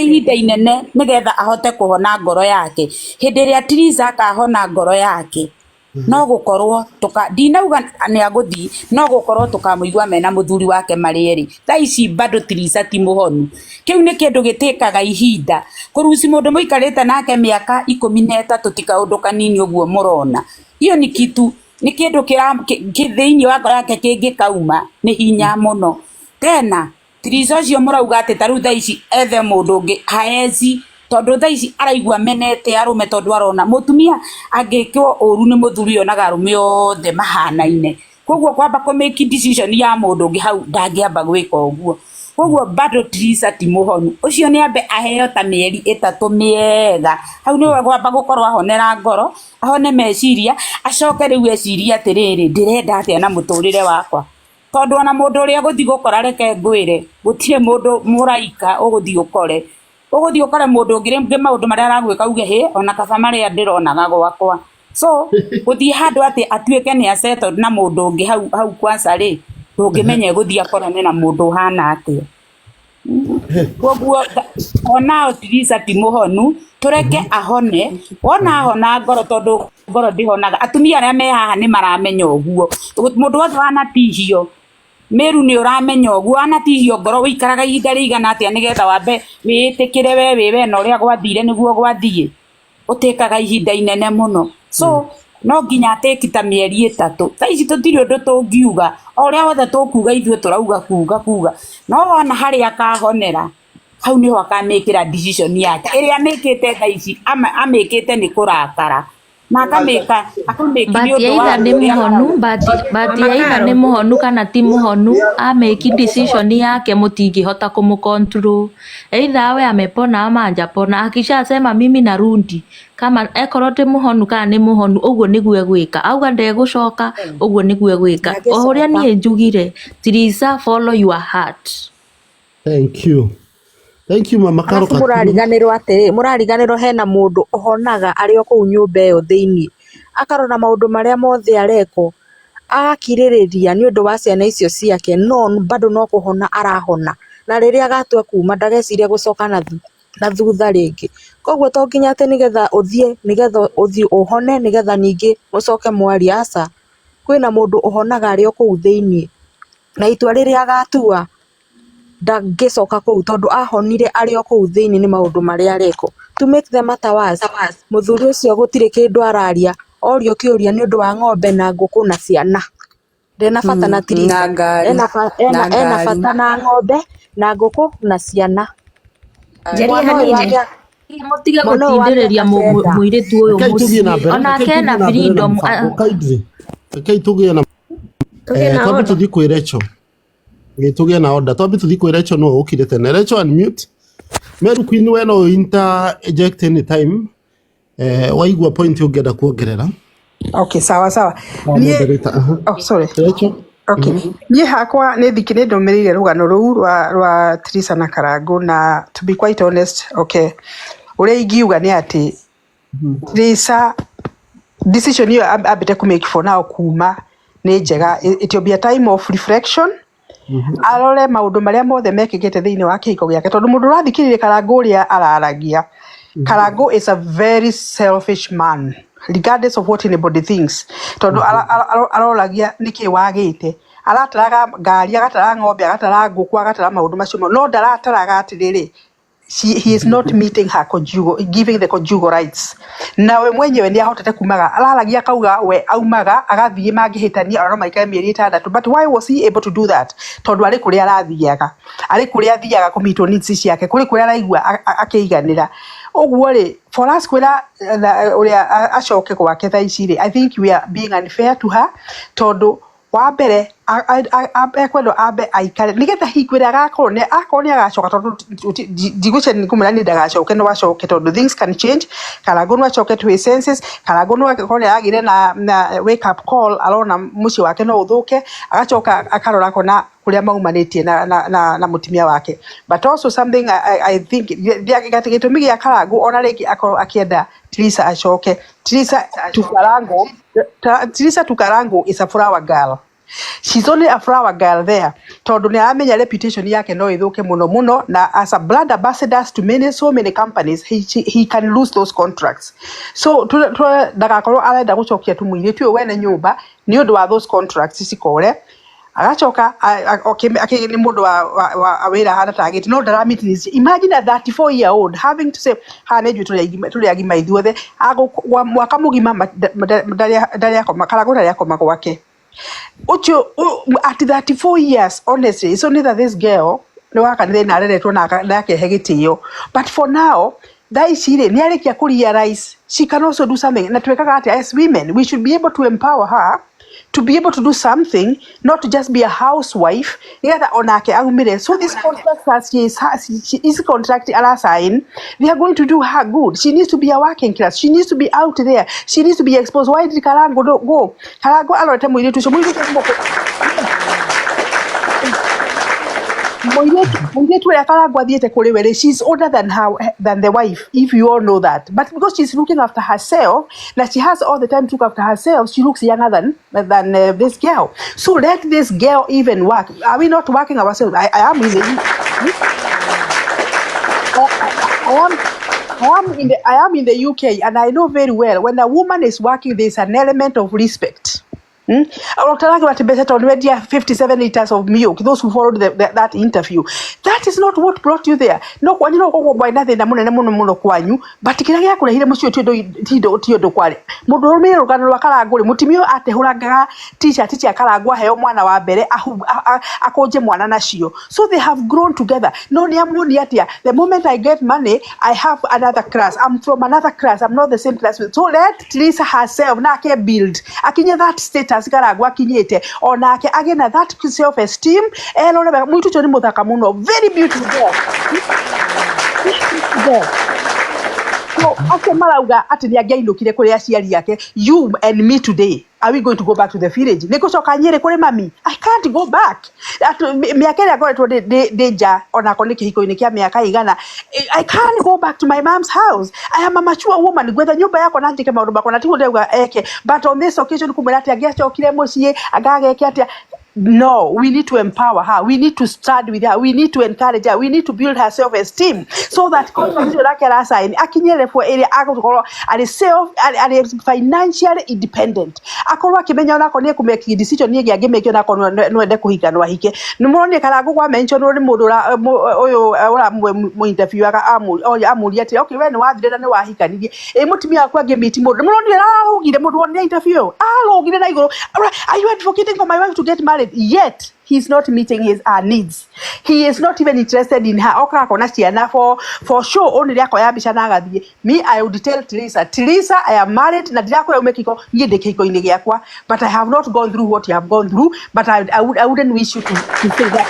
ihinda inene nigetha ahote kuhona ngoro yake hĩndĩ ĩrĩa Trizah akahona ngoro yake no gũkorwo ndinauga nĩ agũthiĩ no gũkorwo tũkamũigua mena mũthuri wake marĩ erĩ thaa ici bado Trizah ti mũhonu kĩu nĩ kĩndũ gĩtĩkaga ihinda kũruci mũndũ mũikarĩte nake mĩaka 13 ti kaũndũ kanini ũguo mũrona hiyo ni kitu ni kĩndũ thĩinĩ wa ngoro yake kĩngĩkauma nĩ hinya mũno tena Trizah ũcio mũrauga atĩ ta rĩu thaa ici ethe mũndũ ũngĩ haezi tondũ thaa ici araigua menete arũme tondũ arona mũtumia angĩkwo ũru nĩ mũthuri onaga arũme othe mahanaine koguo kwamba kũ-make decision ya mũndũ ũngĩ hau ndangĩamba gwĩka ũguo koguo bado Trizah ti mũhonu ũcio nĩ ambe aheo ta mĩeri 3 mĩega hau nĩwe kwamba gũkorwo ahonera ngoro ahone meciria acoke rĩu eciria atĩrĩrĩ ndĩrenda atĩa na mũtũrĩre wakwa tondũ ona mũndũ ũrĩa gũthiĩ gũkora reke ngwĩre gũtirĩ mũndũ mũraika ũgũthiĩ ũkore mũndũ ũngĩ rĩngĩ maũndũ marĩa aragwĩka uge hĩ ona kaba marĩa ndĩronaga gwakwa so gũthiĩ handũ atĩ atuĩke nĩ asettled na mũndũ ũngĩ hau kwanza rĩ ndũngĩmenya gũthiĩ akorane na mũndũ ũhana atĩa koguo ona Trizah ti mũhonu tũreke ahone wona ahona ngoro tondũ ngoro ndĩhonaga atumia arĩa me haha nĩ maramenya ũguo mũndũ wothe wanatihio Meru nĩ ũramenya ũguo wanatihio ngoro ũikaraga ihinda rĩigana atĩa nĩgetha wambe wĩtĩkĩre we na ũrĩa gwathire nĩguo gwathiĩ ũtĩkaga ihinda inene mũno so no nginya atĩki ta mĩeri 3 thaa ici tũtirĩ ũndũ tũngiuga o ũrĩa wothe tũkuga ithuĩ tũrauga kuga no wona harĩa akahonera hau nĩho akamĩkĩra decision yake ĩrĩa amĩkĩte thaa ici amĩkĩte nĩ kũrakara na akamĩka either nĩ mũhonu but either nĩ mũhonu kana ti mũhonu amĩki decision yake mũtingĩhota kũmũcontrol either we amepona ama hajapona akishasema mimi narudi kama ekorwo ti mũhonu kana nĩ mũhonu ũguo nĩguo egwĩka auga ndegũcoka ũguo nĩguo egwĩka o ũrĩa niĩ njugire Trizah follow your heart. Thank you mama Karo. Mũrariganĩrwo hena mũndũ ũhonaga arĩ o kũu nyũmba ĩyo thĩinĩ akarora maũndũ marĩa mothe arekwo agakirĩrĩria nĩ ũndũ wa ciana icio ciake no bado no kũhona arahona na rĩrĩa agatua kuma ndageciria gũcoka na thutha rĩngĩ koguo to nginya atĩ nĩgetha ũthiĩ ũhone nĩgetha ningĩ ũcoke mwari aca kwĩna mũndũ ũhonaga arĩ o kũu thĩinĩ na itua rĩrĩa agatua ndangĩcoka kũu tondũ ahonire arĩ o kũu thĩinĩ nĩ maũndũ marĩa areko to make them matter worse mũthuri ũcio gũtirĩ kĩndũ araria orio kĩũria nĩ ũndũ wa ng'ombe na ngũkũ na ciana ndena bata na Trizah ena bata na ng'ombe na ngũkũ na ciana Jeria hanini mũtige gũtindĩrĩria mũirĩtu ũyũ mũciĩ onake ena freedom Rekei tũgĩe na twambe tũthiĩ kwĩ Rachel tũgĩe na order twambe tũthiĩ kwĩ Rachel no ũkire tene Rachel unmute Meru Queen we no interject anytime waigua point ũngĩenda kuongerera? Okay, sawa. Sorry. Okay. Niĩ hakwa nĩ ndũmĩrĩire rũgano rũu rwa Trizah na Karangu, na to be quite honest, okay, ũrĩa ingiuga nĩ atĩ Trizah decision hiyo ambite ku make for now kuma nĩ njega. It will be a time of reflection. Arore maũndũ marĩa mothe mekĩkĩte thĩinĩ wa kĩhiko gĩake, tondũ mũndũ ũrathikĩrĩria Karangu ũrĩa araragia, Karangu is a very selfish man regardless of what anybody thinks, tondu aroragia niki wagite, arataraga ngari, agatara ng'ombe, agatara ngũkũ, agatara maundu macio, no ndarataraga atiriri he is not meeting her conjugal, giving the conjugal rights. Nawe mwenyewe ni ahotete kumaga, araragia kauga we aumaga agathie mangihitania arano maikare mieri 6, but why was he able to do that? Tondu ari kuria arathiaga, ari kuria athiaga kumito needs ciake, kuri kuria araigua akeiganira. Oguo ri, for us kwira uria acoke gwake tha ici ri, I think we are being unfair to her, tondu wa mbere akwendo ambe aikare nigetha hikwira agakorwo ni agacoka tondu ndigũce ni kumena ni ndagacoke no acoke tondu things can change. Karangu no acoke to his senses. Karangu no akorwo ni agire na wake up call, arona muci wake no uthuke, agacoka akarora kona kuria maumanitie na mutimia wake. But also something I think gitumi gia Karangu ona riki akorwo akienda Trizah acoke. Trizah to Karangu is a flower girl. She's only a flower girl there. Tondu ni aramenya reputation yake no ithuke muno, na as a brand ambassador to so many companies, he can lose those contracts. So ndagakorwo arenda gucokia tu muiritu we wene nyumba ni undu wa those contracts cikore, agacoka ni mundu wa wira hana target no ndaramit. Imagine a 34-year-old having to say ha neju tuli agima ithuothe mwaka mugima ndari akoma Karangu ndari akoma gwake. Ucho at 34 years, honestly, it's only that this girl no akanire na areretwo na akehe gitio, but for now that is she ni arikia ku realize she can also do something. Na twekaga ati as women we should be able to empower her to be able to do something, not to just be a housewife. Yetha onake agumire. So this contract that she is contract ala sign, they are going to do her good. She needs to be a working class. She needs to be out there. She needs to be exposed. Why did Karangu go? Karangu alorete muiritu so muiritu ya Karangu athiete kuri were. She's older than the wife, if you all know that. But because she's looking after herself, that she has all the time to look after herself, she looks younger than this girl. So let this girl even work. Are we not working ourselves? I am in the UK, and I know very well when a woman is working, there's an element of respect. 57 liters of milk. Those who followed that interview, that is not what brought you there. No, kwani no kwa nothing na muno kwanyu, but kira gya kula hire mucio tindo kwale. Mundu rumire rugano rwa Karangu mutimio atehuraga t-shirt ya Karangu heo mwana wa mbere akoje mwana nacio. So they have grown together. No ni amuni atia. The moment I get money, I have another class. I'm from another class. I'm not the same class. So let Trizah herself na ke build. Akinye that status Karangu akinyete onake again that self esteem elore muitu choni muthaka muno, very beautiful girl. So after marauga ati ni agiainukire kuri aciari yake, you and me today, are we going to go back to the village? Nikucoka Nyeri kuri mami? I can't go back. Miaka ya goretwo deja onako ni kihiko-ini kia miaka igana. I can't go back to my mom's house. I am a mature woman. Gwetha nyumba yako na ndike maundu makona tigo ndeuga eke, but on this occasion kumwira ati agiacokire mucii agageke ati. No, we need to empower her. We need to start with her. We need to encourage her. We need to build her self-esteem so that akinyere for area agokorwo ari self ari financially independent. Akorwo akimenya onako ni kumeki decision ni agimeki onako no ende kuhika no ahike. Nimurone Karangu kwa mention uri mundu uyu ora mu interview aka amuri ati okay we ni wathire na ni wahikanirie. Mutimia akwa ngimiti mundu. Nimurone ararugire mundu woni interview. Ararugire na iguru. Are you advocating for my wife to get married? Yet he's not meeting her needs. He is not even interested in her. Oka kona ciana for sure only yako ya bicha na gathie. Me, I would tell Trizah, I am married na ndira umekiko ngide kiko-ini giakwa, but I have not gone through what you have gone through, but I wouldn't wish you to say that.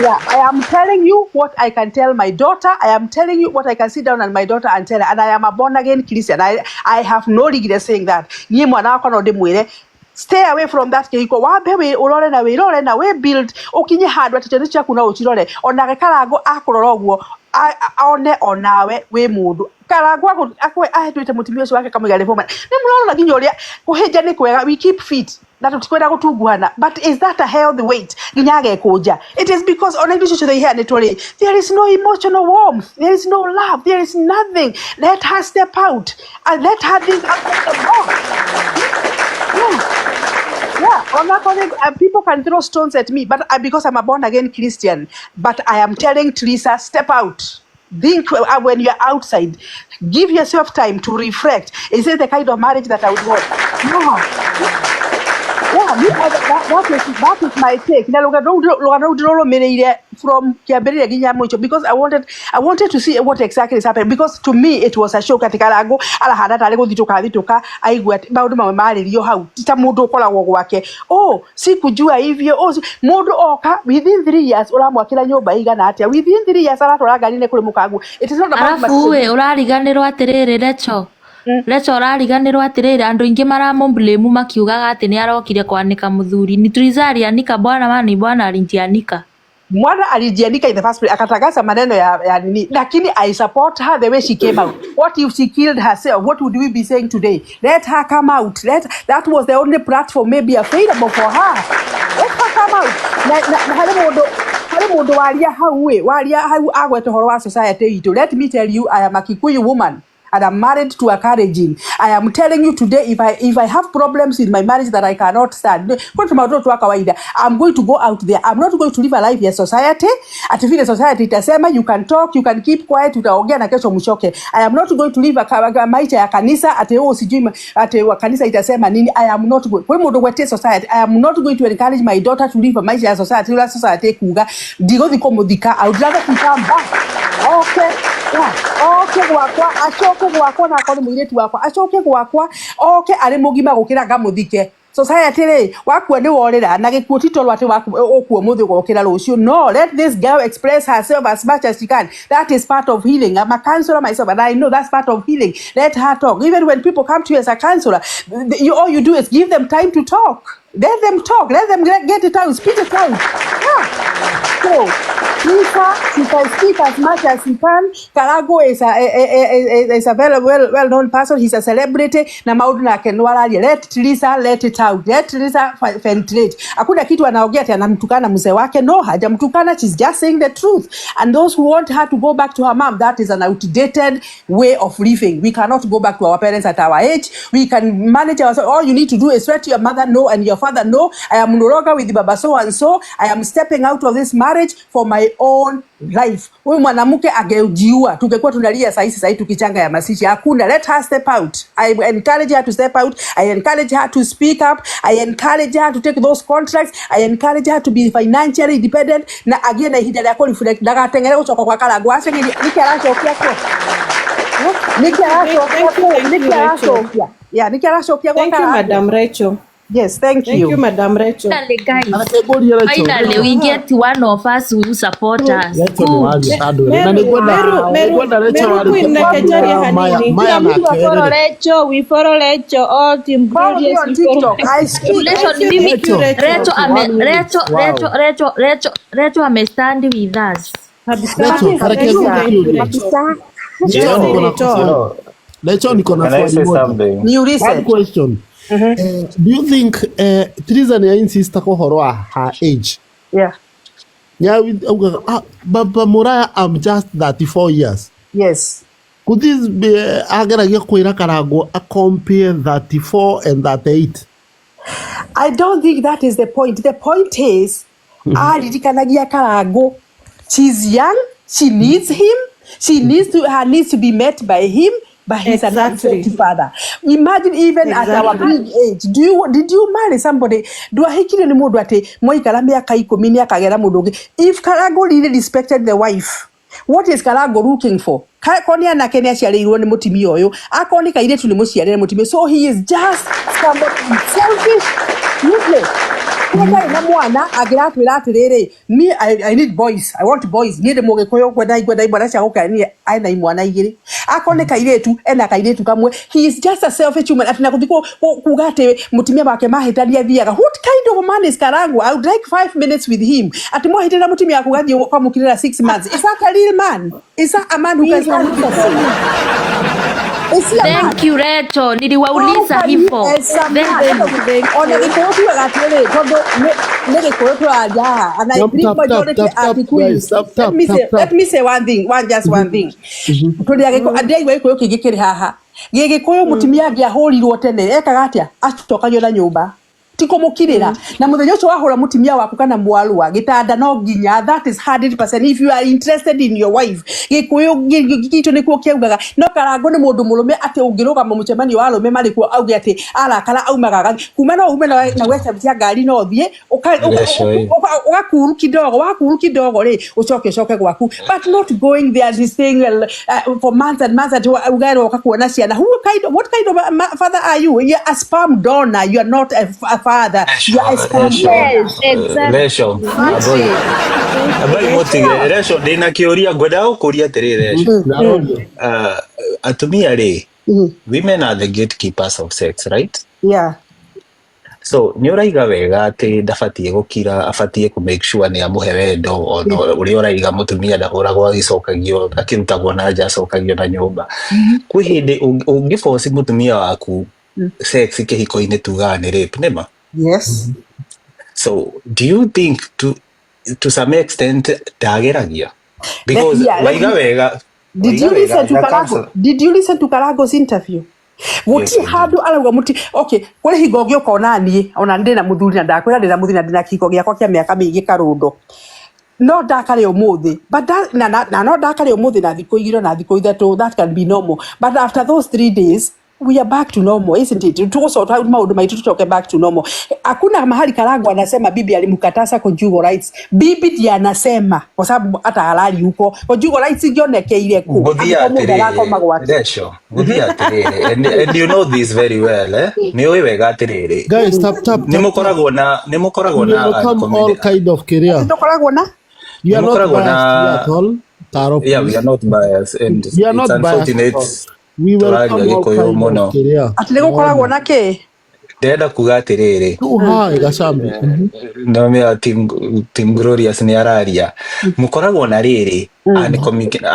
Yeah, I am telling you what I can tell my daughter. I am telling you what I can sit down and my daughter and tell her. And I am a born again Christian. I have no regret saying that. Ni mwana wako no demwire. Stay away from that kiko. Wabe we ulole na we build. Okinye hard watitendo chaku na uchilole. Onake Karangu akurora uguo. One onawe we mundu. Karangu akwe ahetwite mutimio wake kama gale format. Ni mulolo nginyo ria kuheja ni kwega. We keep fit. But is that a healthy weight? It is because on there is no emotional warmth, there is no love, there is nothing. Let her step out and let her think outside the box. Yeah. People can throw stones at me, but because I'm a born again Christian. But I am telling Trizah, step out. Think when you're outside. Give yourself time to reflect. Is it the kind of marriage that I would want? No. Yeah, that is my take. From because I wanted to see what exactly is happening. Because to me it was a shock at Karangu. Oh, sikujua hivyo. Oh, mundu oka within 3 years uramwakira nyumba igana atia. Within 3 years aratwara ngari ne kuri mukagu. It is not about urariganirwo atiriri Recho. Recho urariganirwo atiriri andu ingi maramublame makiugaga ati ni arokire kwanika muthuri. Ni Trizah alianika bwana alijianika. Mwana alijianika in the first place, akatangaza maneno ya nini, lakini I support her the way she came out. What if she killed herself? What would we be saying today? Let her come out. That was the only platform maybe available for her. Let her come out. Na hale mundu waria hau agwete horo wa society itu. Let me tell you, I am a Kikuyu woman. And I'm married to a Kalenjin. I am telling you today, if I have problems in my marriage that I cannot stand, I'm going to go out there. I'm not going to live a life in society. At the society itasema you can talk, you can keep quiet, utaongea na kesho mshoke. I am not going to live a maisha ya kanisa ate sijui ate kanisa itasema nini. I am not going. Kwa hiyo society, I am not going to encourage my daughter to live a maisha ya society. Ula society kuga digo dikomodika. I would rather come back. Okay. Yeah. Okay gwakwa achoke gwakwa na akoni muiretu wakwa achoke gwakwa okay ari mugima gukira ngamuthike society ri wakua ni worira na gikuo titoro ati okuo muthi gukira rucio. No, let this girl express herself as much as she can. That is part of healing. I'm a counselor myself and I know that's part of healing. Let her talk. Even when people come to you as a counselor, all you do is give them time to talk. Let them talk. Let them get it out. Speak it out. Yeah. So, she can speak as much as he can. Karangu is a very well-known person. He's a celebrity. Na maudu na kenwala. Let Trizah let it out. Let Trizah ventilate. Hakuna kitu anaongea ati anamtukana mzee wake. No, hajamtukana. She's just saying the truth. And those who want her to go back to her mom, that is an outdated way of living. We cannot go back to our parents at our age. We can manage ourselves. All you need to do is let your mother know and your father know. I am no longer with Baba so and so. I am stepping out of this marriage for my own life. Huyu mwanamke ageujiua. Tungekuwa tunalia sahi tukichanga ya masishi. Hakuna. Let her step out. I encourage her to step out. I encourage her to speak up. I encourage her to take those contracts. I encourage her to be financially independent. Na again hida yako reflect. Daga tengere kuchoka kwa Karangu. Asenge nikiarashokia kwa. Thank you, Madam Rachel. Yes, thank you. Thank you, Madam Rachel. Finally, we get one of us who support us. We follow Rachel, all team glorious. Rachel amestand with us. One question. Do you think Trizah ni insist ko horo her age? Yeah. Yeah, Baba Muraya, I'm just 34 years. Yes. Could this be ageragia kwira Karangu a compare 34 and 38? I don't think that is the point. The point is aririkanagia Karangu. She's young, she needs him, her needs to be met by him. But he's an unfortunate father. Imagine even at our big age. Did you marry somebody? Do I hikiri ni mudu ate moikara miaka 10 akagera mudu. If Karangu really respected the wife, what is Karangu looking for? Koni anake ni aciarirwo ni mutimia uyu. Akoni kairetu ni muciarire mutimia. So he is just somebody selfish, useless. Kuwa na mwana agiratwira atiriri me I need boys, I want boys, ni de mugikuyu gwenda ibona cia gukania aina imwana igiri akone kairetu ena kairetu kamwe. He is just a selfish human. Atina kuthiko kugate mutimia wake mahitania thiaga. What kind of man is Karangu? I would like 5 minutes with him. Ati mwahitana mutimia akugathi kwa mukirira 6 months. Is that a real man? Is that a man who can stand for Thank you Reto, niliwauliza hivyo. Ona gikuyu agatire tondo ne gikuyu twaja and I believe majority are Kikuyu. Let me say one thing, one thing. Tulia gikuyu adai gikuyu kigikiri haha. Gikuyu mutimia ngiahurirwo tene ekaga atia acitokagio na nyumba tiko mukirira na muthenya ucio wahura mutimia waku kana mwarua gitanda no nginya. That is 100%. If you are interested in your wife gikuyu gikicho nikuo kiaugaga no Karangu ni mundu murume ati ungiruga mucemanio wa arume marikuo auge ati arakara aumagaga kuma no ume na wesa cia ngari no thie wakuru kidogo ri ucoke gwaku, but not going there this thing for months and months ugero ukakuona ciana. What kind of father are you? You are a sperm donor, you are not a father. You are a sperm donor. Yes, exactly. Resho Resho dina kiuria ngwenda gukuria tirire atumia ri women are the gatekeepers of sex, right? Yeah. So ni uraiga wega ati ndabatie gukira abatie ku make sure ni amuhe wendo ono uri uraiga mutumia ndahuragwo agicokagio akirutagwo na nja acokagio na nyumba kwi hindi ungiforce mutumia waku sex kihiko-ini tuga ni rape nema? Yes. So do you think to some extent ndageragia because waiga wega Did you listen to Karangu's interview? Guti handu arauga muti okay kuri hingo ngioka onani ona ndina muthuri na ndakwira ndina muthuri na ndina kiko giakwa kia miaka mingi karundo no ndakare umuthi but that, na no ndakare umuthi na thiko igiro na thiko ithatu, that can be normal, but after those 3 days we are back to normal, isn't it? Tukosota out maundu maitu tutoke back to normal. Hakuna mahali Karangu anasema bibi alimkataza conjugal rights. Bibi ndiye anasema kwa sababu hata halali huko conjugal rights igionekeire ku guthia atiriri and you know this very well ni oi wega atiriri guys tap nimukoragwo na all kind of career tukoragwo na you are not biased at all Taro. Yeah, we are not biased and we are not unfortunate we welcome all kind of career atile gukoragwo na ke ndenda kuga atiriri hai gacambi no me team glorious ni araria mukoragwo na riri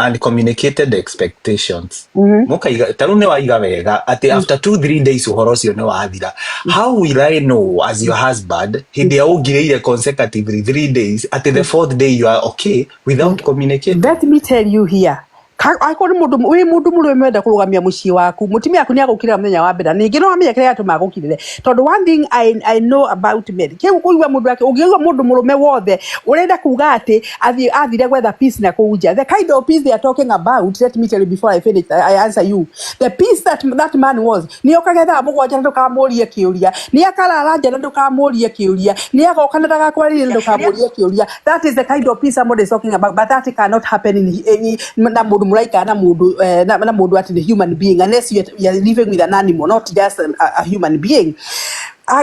uncommunicated expectations mukaiga taru ne waiga wega ati after 2-3 days uhoro cio ne wathira. How will I know as your husband hindi augireire consecutively 3 days at the 4th day you are okay without communicating? Let me tell you here, akore mundu we mundu murume mwenda kurugamia mucii waku mutimia aku ni agukirira muthenya wa mbere ningi no amenye kire atuma agukirire tondu one thing I know about men kiu kuigwa mundu wake ugiigwa mundu murume wothe urenda kuga ati athire gwetha peace na kuja. The kind of peace they are talking about, let me tell you before I finish, I answer you, the peace that man was ni okagetha mugwanja ndukamurie kiuria ni akarara nja ndukamurie kiuria ni agoka ndagakwarire ndukamurie kiuria. That is the kind of peace somebody is talking about, but that cannot happen in na muraika na mundu ati the human being, unless you are living with an animal, not just a human being.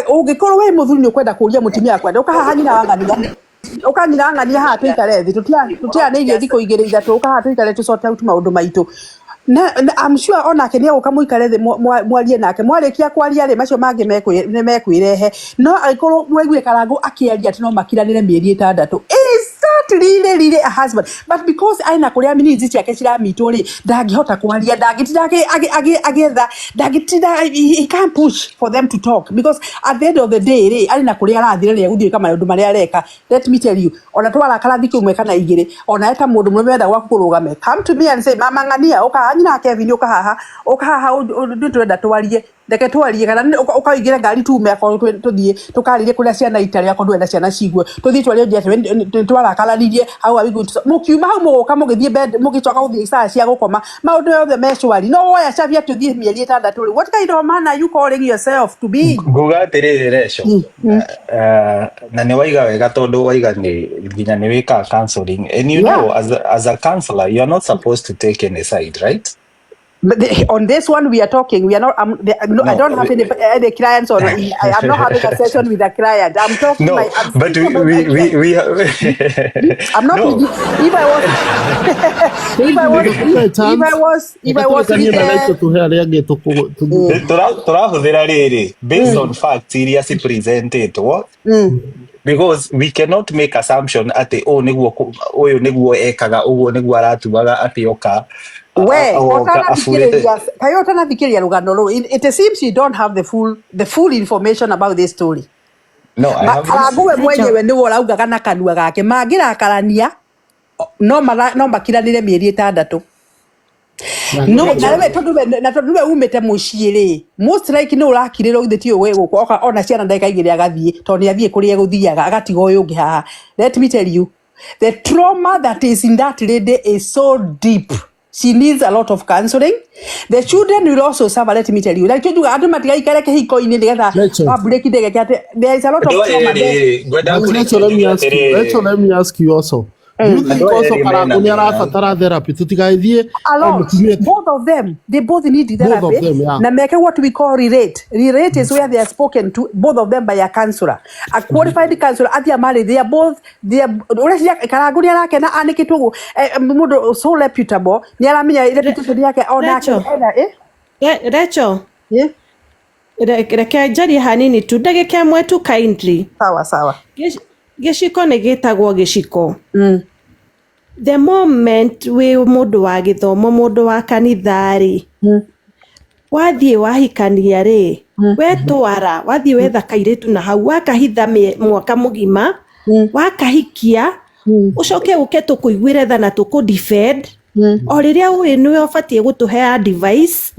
Ugikorwo we muthuri ni ukwenda kuria mutimia kwenda ukahahanyira wangani ukanyira ngani ha tuikare thi tutia ni irio thiko igiri ithatu ukaha tuikare tucote out maundu maitu na I'm sure ona ke ni ukamuikare thi mwarie nake mwarikia kwaria ri macio mangi mekwirehe no aikorwo mwegue Karangu akiaria ati no makiranire mieri 6 is that really a husband? But because aina kuria mini nzi ciake ciramitwo ri ndangihota kwaria ndangitira agetha ndangitira he can't push for them to talk because at the end of the day ri aina kuria arathire ri guthie kama undu maria areka. Let me tell you, ona twara karathi kimwe kana igiri ona eta mundu murume wenda gwaku kurugame come to me and say mama ngania ukahanyina Kevin ukahaha twenda twarie ndeke twarie kana ukaigire ngari tume akorwo tuthie tukarire kuria ciana itari akorwo ndwenda ciana cigwe tuthie twarie ndia twara kararirie how are we going to mukiuma hau mugoka mugithie bed mugicoka guthie saa cia gukoma maundu yothe mecwari no woya cavia tuthie mieri 6. What kind of man are you calling yourself to be? Nguga atiriri Resho na ni waiga wega tondu waiga ni nginya ni wika counseling and you know as a counselor you are not supposed to take any side, right? But on this one we are talking, we are not. I don't have any clients on. I'm not having a session with a client. I'm talking. No, I'm but speaking about myself. we have I'm not. no. If I was, if I was with turahuthira riri based on facts iria cipresentetwo, because we cannot make assumption ati uyu niguo ekaga uguo niguo aratuaga ati oka afurite. Otanathikiriria rugano ruu. It seems you don't have the full information about this story. No, I have Karangu we mwenyewe niwe uraugaga na kanua gake mangirakarania no makiranire mieri 6. No, na tondu we umite mucii ri most like ni urakirira uthiti uyu we guka ona ciana ndeka igiri agathie tondu athie kuri eguthiaga agatiga uyu ungi haha. Let me tell you, the trauma that is in that lady is so deep. She needs a lot of counseling. The children will also suffer, let me tell you. Like you adu matiga ikare kehiko ini nigetha break ndege kate. There is a lot of trauma there. Let me ask you also. Do you think also Karangu ni arabatara therapy tutigaithie both of them, they both need therapy. Both of them, yeah. Na make what we call relate is where they are spoken to, both of them, by a counselor, a qualified counselor. At their marriage they are Karangu ni arakena anikitugu mudo so reputable ni aramenya reputation yake ona Rachel reke njari hanini tu ndagika imwe tu kindly. Sawa Giciko nĩ gĩtagwo gĩciko. The moment wĩ mũndũ wa gĩthomo, mũndũ wa kanitha rĩ, wathiĩ wahikania rĩ, wetwara wathiĩ wetha kairĩtu na hau wakahitha mwaka mũgima, wakahikia ũcoke ũke tũkũiguĩre tha na tũkũ-defend, o rĩrĩa ũĩ nĩwe ũbatiĩ gũtũhe advice,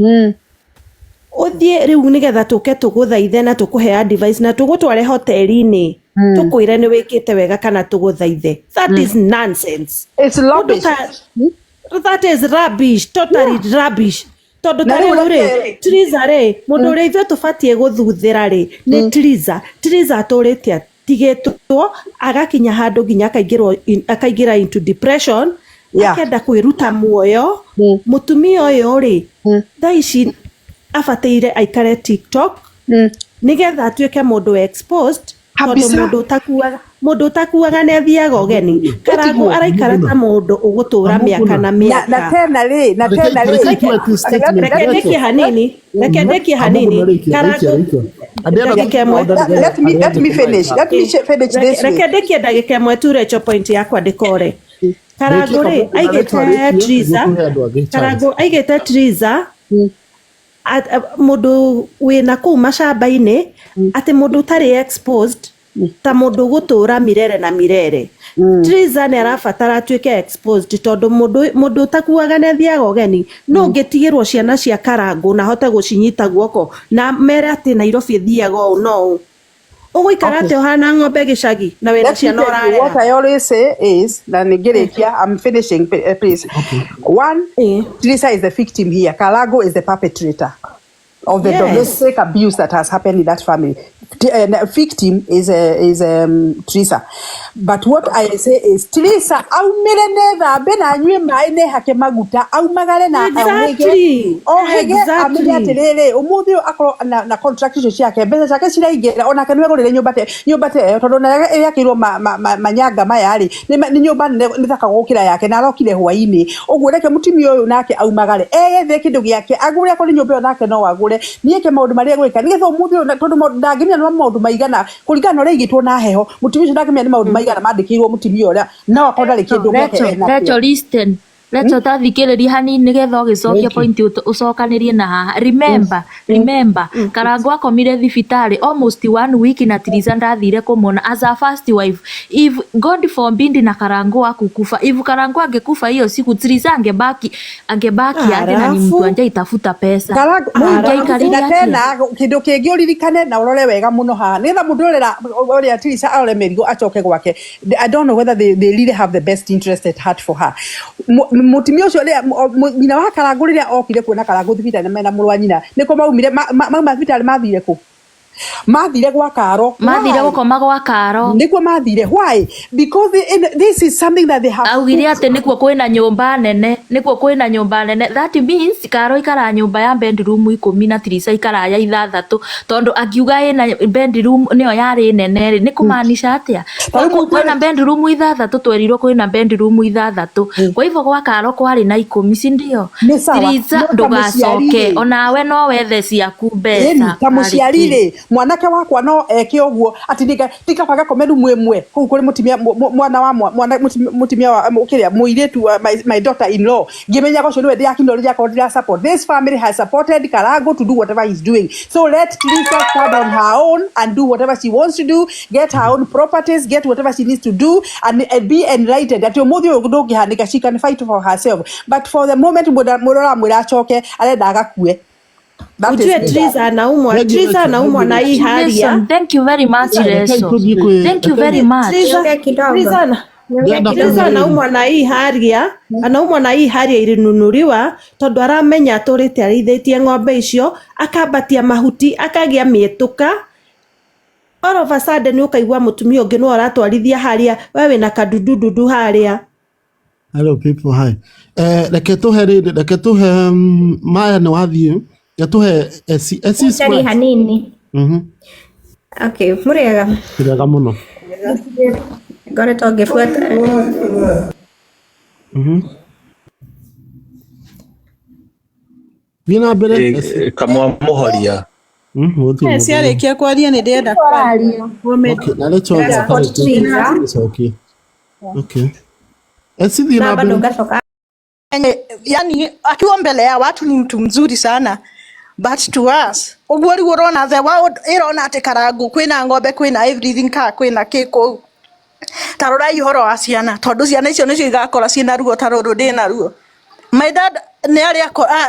ũthiĩ rĩu nĩgetha tũke tũgũthaithe na tũkũhe advice na tũgũtware hoteli-inĩ tukwire ni wikite wega kana tuguthaithe. That is nonsense. It's rubbish. That is rubbish, totally rubbish. Tondu tari uri Trizah ri mundu uri ithuĩ tubatie guthuthira ri ni Trizah atũrĩte tigĩtwo agakinya handũ nginya akaingĩra into depression, akenda kwĩruta muoyo. Mutumia ũyũ ri thaa ici abatĩire aikare TikTok nigetha atuĩke mũndũ exposed. Mundu utakuaga ni athiaga ũgeni. Karangu araikara ta mundu ũgũtũra mĩaka na mĩaka. Na tena rĩ reke ndĩkie hanini Karangu let me finish this. Reke ndĩkie ndagĩka ĩmwe tu Rachel point yakwa ndĩkore. Karangu rĩ aigĩte Trizah mundu wina kuu macamba-inĩ ati mundu utari exposed ta mundu gutura mirere na mirere. Trizah ni arabatara atuike exposed tondu mundu utakuaga ne thiaga ũgeni no ngitigirwo ciana cia Karangu na hote gucinyita guoko na mere ati Nairobi thiaga ũũ no uguikara ati ohana ng'ombe gĩcagi na wena ciana ũrarera. What I always say is na nigirikia, I'm finishing please. One, Trizah is the victim here. Karangu is the perpetrator of the domestic abuse that has happened in that family. Victim is Trizah. But what I say is Trizah aumire netha bena nywe mai ne hake maguta aumagare na Exactly. amire atiriri umuthi akoro na contract ciake mbeca ciake ciraingĩra ona kanwe gũrĩre nyũmba te tondu na yakirwo manyanga maya ri ni nyũmba ni thaka gũkira yake na arokire hwaini ũguo reke mutumia ũyũ nake aumagare ethe kindu giake agure akori nyũmba ĩyo nake no agure nieke maundu maria gwika nigetha umuthi ũyũ tondu ndangĩmenya no maundu maigana kuringana ũrĩa aigĩtwo na heho mutumia ũcio ndangĩmenya ni maundu maigana mandĩkĩirwo mutumia ũrĩa no akorwo ndarĩ kĩndũ gĩake. Rachel listen. Rachel tathikĩrĩria hanini nigetha ũgĩcokia point ũcokanirie na haha. Remember Karangu akomire thibitarĩ almost 1 week na Trizah ndathire kũmwona as a first wife. If God forbid na Karangu akukufa, if Karangu angekufa hiyo siku Trizah angebaki aje na ni mtu anjaitafuta pesa. Na tena kindu kĩngĩ ũririkane na ũrore wega mũno haha nĩgetha mũndũ ũrĩa Trizah arore mĩrigo acoke gwake. I don't know whether they really have the best interest at heart for her. Mutumia ucio nyina wa Karangu riria okire kuona Karangu thibitarĩ mena mũrũ wa nyina niko maumire mauma thibitarĩ mathire ku mathire gwa karo mathire gukoma gwa karo niguo mathire why because this is something that they have augire ati nikuo kwina nyumba nene that means karo ikara nyumba ya bedroom 10 na Trizah ikara ya 6 tondu akiuga ina bedroom niyo yari nene ri nikumanisha atia kwina bedroom 6 twerirwo kwina bedroom 6 kwa hivyo gwa karo kwari na 10 si ndio Trizah ndugacoke onawe no wethe ciaku mbeca ta muciarire mwanake wakwa no eke oguo ati ndikabaga komeru mwemwe kuu kuri mutimia mwana wa mwana mutimia wa ukiria muiretu my daughter in law ngimenya gocio niwe ndiakindo ria kondira support this family has supported Karangu to do whatever he's doing so let Trizah stand on her own and do whatever she wants to do get her own properties get whatever she needs to do and be enlightened ati umuthi ndungihanika she can fight for herself but for the moment murora mwira choke arenda agakue. Ujue Trizah anaumwa na hii hali ya. Thank you very much Reso. Thank you very much. Trizah anaumwa na hii hali ya, ilinunuliwa tondu aramenya aturite arithitie ng'ombe icio akabatia mahuti akagia mietuka all of a sudden ukaigua mutumia ungi no aratwarithia haria wewe na kadududu haria. Hello people, hi. Reke tuhe Maya ni wathie tuhe esi hanini. Okay, murega muno. Gore togefuata. Bina mbere kamwa muhoria. Ciarĩkia kwaria nĩ ndĩrenda kwaria. Okay, na let's okay. Okay. Esi na bado ngasoka. Yani akiwa mbele ya watu ni mtu mzuri sana. But to us, uguo riu urona the world irona ati Karangu kwina ng'ombe kwina everything ka kwina kiko. Tarora ihoro wa ciana tondu ciana icio nicio igakora ciina ruo taruru ndina ruo. My dad ne ari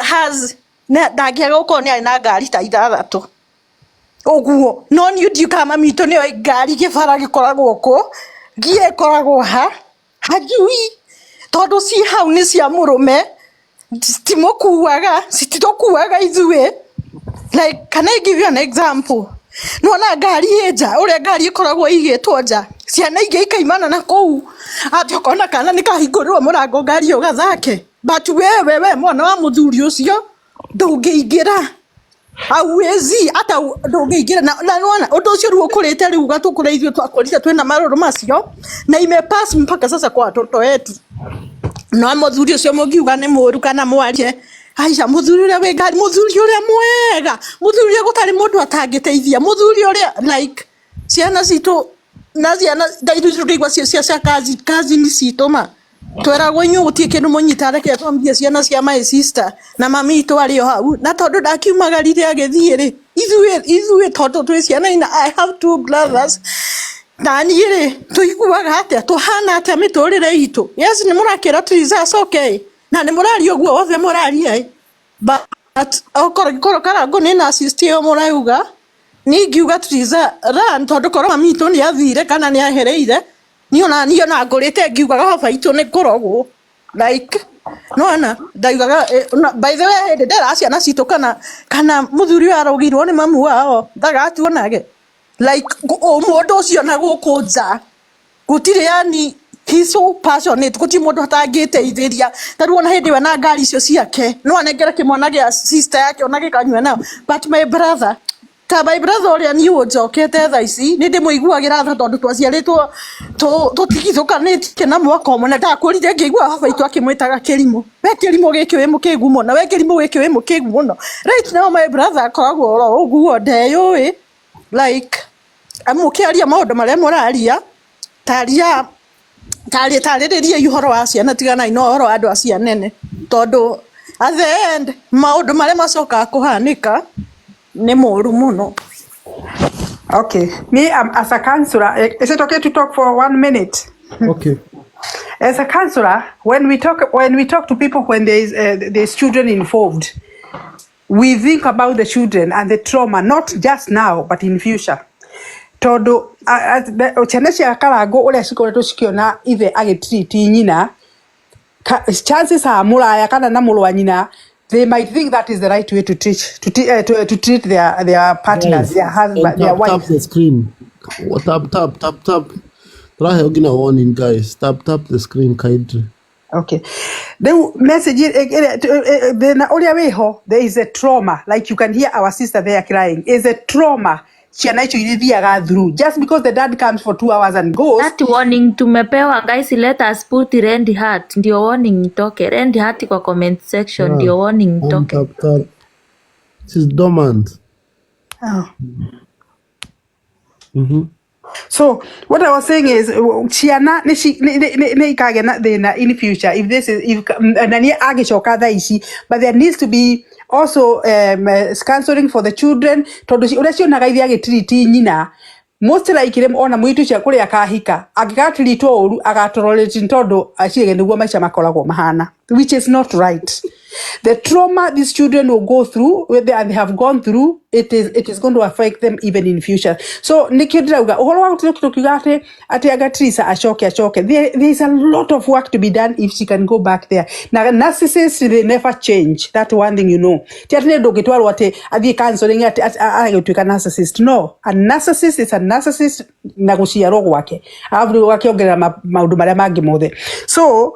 has ne ndagiaga uko ni na ngari ta 6 uguo no ni udio kama mito ni ngari gibara gikoragwo ko gie koragwo hajui tondu si hau ni cia murume sititokuaga ithuĩ like can I give you an example nona ngari eja uria ngari ikoragwo igĩtwo nja ciana ingĩ ikaimana na kũu ati okona kana nikahingũrĩrwo mũrango ngari ũgathake but wewe mwana wa mũthuri ũcio ndũngĩingĩra hauwezi hata ndũngĩingĩra na nona ũndũ ũcio rĩu ũkũrĩte rĩu gatukũra ithuĩ twakũrĩte twĩna marũrũ macio na imepass mpaka sasa kwa watoto wetu no muthuri ucio mugiuga ni muru kana mwarie aisha muthuri uria we ngari muthuri uria mwega muthuri uria gutari mundu atangiteithia muthuri uria like ciana citu na ciana dairu turigwa cia kazi ni cituma tweragwo inyu gutie kindu munyitare ke twambie ciana cia my sister na mami itu ari o hau na tondu ndakiumagarire agithie ri ithuĩ tondu twi ciana ina I have 2 brothers Daniele tuiguaga atia tuhana atia miturire itu yes ni murakira Trizah okay na ni murari oguo wothe murari but okoro Karangu ni na assist yo murauga ni ngiuga Trizah ran tondu korwo mami itu ni athire kana ni ahereire ni ona ngurite ngiuga baba itu ni korogwo like no na ndaigaga by the way ndera ciana citu kana muthuri arogirwo ni mamu wao ndagatuonage like mundu ucio na guku nja gutire yani he's so passionate guti mundu atangiteithiria taru ona hindi we na ngari icio ciake no anengera kimwana gia sister yake ona gikanywa nao but my brother uria ni unjokete tha ici ni ndimuiguagira tha tondu twaciaritwo tutigithukanĩtie na mwaka ũmwe na ndakurire ngĩigua baba itu akimwĩtaga Kĩrimũ we Kĩrimũ gĩkĩ wĩ mũkĩgu mũno we Kĩrimũ gĩkĩ wĩ mũkĩgu mũno right now my brother akoragwo oro ũguo ndeyũĩ like amukiaria maundu maria muraria tarĩrĩria ihoro wa ciana tigana ino horo andu acia nene tondu at the end maundu maria macoka kuhanika ni moru muno. Okay, me as a counselor, is it okay to talk for 1 minute? Okay. As a counselor, when we talk to people when there's children involved, we think about the children and the trauma, not just now but in future. Todo ciana cia Karangu uria cikoretwo cikiona ithe agitreat nyina chances are Muraya kana na mũrũ wa nyina they might think that is the right way to treat their partners, Guys, their husband, their tap wife. the screen. Tap. Try hugging a warning, guys. Tap the screen kindly. Okay. The message then there is a trauma. Like you can hear our sister there crying. Is a trauma. Through just because the dad comes for 2 hours and goes. That warning tumepewa guys, let us put red heart ndio warning itoke. Red heart kwa comment section ndio warning itoke. Tap. She's dormant. Oh. So what I was saying is Chiana in the future if this is but there needs to be also counseling for the children most likely ona mwitu cia kuria kahika agigatirito uru agatororeti ntondo acige niguo maica makoragwo mahana, which is not right. The trauma these children will go through, they have gone through, it is going to affect them even in future. So nikirauga uhoro wa tukigate ati agatrisa ashoke there is a lot of work to be done if she can go back there. Na narcissists, they never change, that one thing you know. Tiatne dogitwaro ati athi counseling ati agituika narcissist. No, a narcissist is a narcissist na guciarwo gwake avu wakiongerera maundu maria mangi mothe. So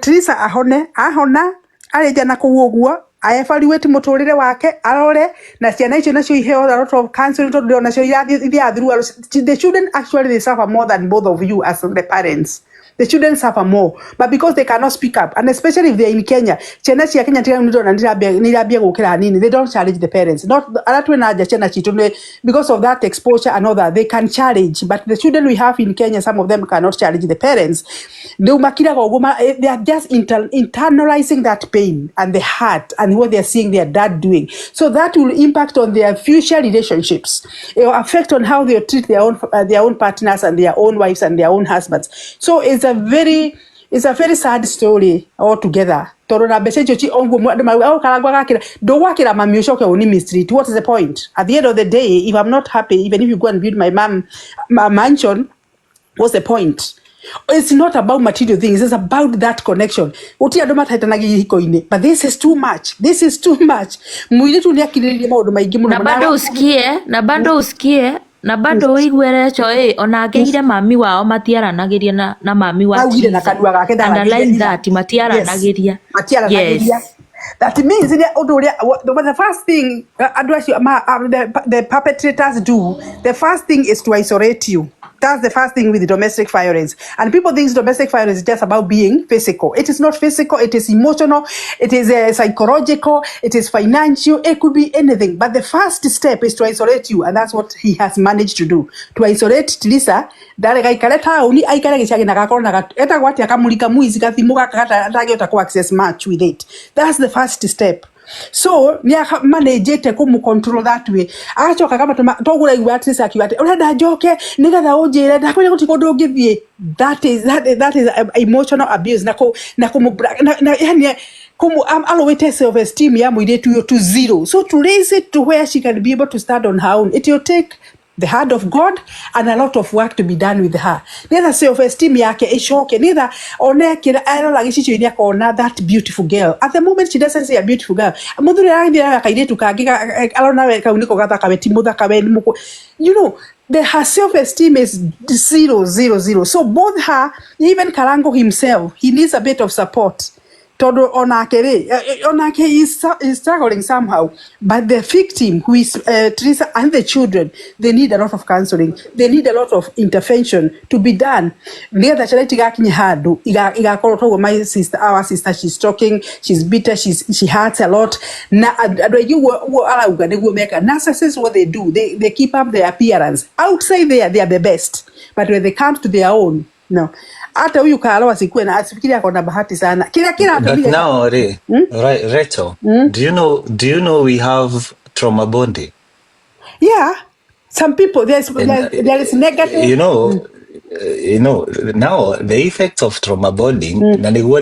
Trizah ahona areja na kuguo evaluate muturire wake arore na ciana icio nacio iheo a lot of counseling to do nacio ithia through. The children actually they suffer more than both of you as the parents. The children suffer more, but because they cannot speak up, and especially if they're in Kenya, ciana cia Kenya nirabia gukira nini, they don't challenge the parents. Not aratwe na aja ciana citu because of that exposure and all that, they can challenge, but the children we have in Kenya, some of them cannot challenge the parents. They are just internalizing that pain and the hurt and what they're seeing their dad doing. So that will impact on their future relationships. It will affect on how they treat their own partners and their own wives and their own husbands. So it's a very sad story altogether. What is the point? At the end of the day, if I'm not happy, even if you go and build my mansion, what's the point? It's not about material things, it's about that connection. But this is too much. Na bado uiguerecho ona angeire mami wao matiaranagiria na mami wa Trizah. Underline that matiaranagiria. Yes. That means the first thing the perpetrators do, the first thing is to isolate you. That's the first thing with domestic violence. And people think domestic violence is just about being physical. It is not physical, it is emotional, it is psychological, it is financial, it could be anything. But the first step is to isolate you, and that's what he has managed to do. To isolate Trizah, access much with it. That's the first step. So managete control that way. Achoka kama togura igwa Trizah akiwate urenda njoke nigetha unjire ndakwire gutikundu ngithie. That is emotional abuse na yani allowate self-esteem ya muiretu to zero. So to raise it to where she can be able to stand on her own, it will take the hand of God and a lot of work to be done with her. Neither self-esteem yake ishoke, neither onekira arola gishicho ini akona that beautiful girl. At the moment she doesn't see a beautiful girl. Mudhuri rangira kaidetu kagiga alona we kauniko gata kabeti mudha kabeni muko. You know, her self-esteem is 0. So both her, even Karangu himself, he needs a bit of support. Todo Onake is struggling somehow, but the victim, who is Trizah, and the children, they need a lot of counseling. They need a lot of intervention to be done. My sister, our sister, she's talking, she's bitter, she hurts a lot. Narcissists, what they do, they keep up their appearance. Outside they are the best, but when they come to their own, no. Hata huyu kaalawa sikuwe na asifikiria kona bahati sana. Kila But now, Rachel, do you know we have trauma bonding? Yeah. Some people, there is negative. You know, now the effects of trauma bonding, na niguo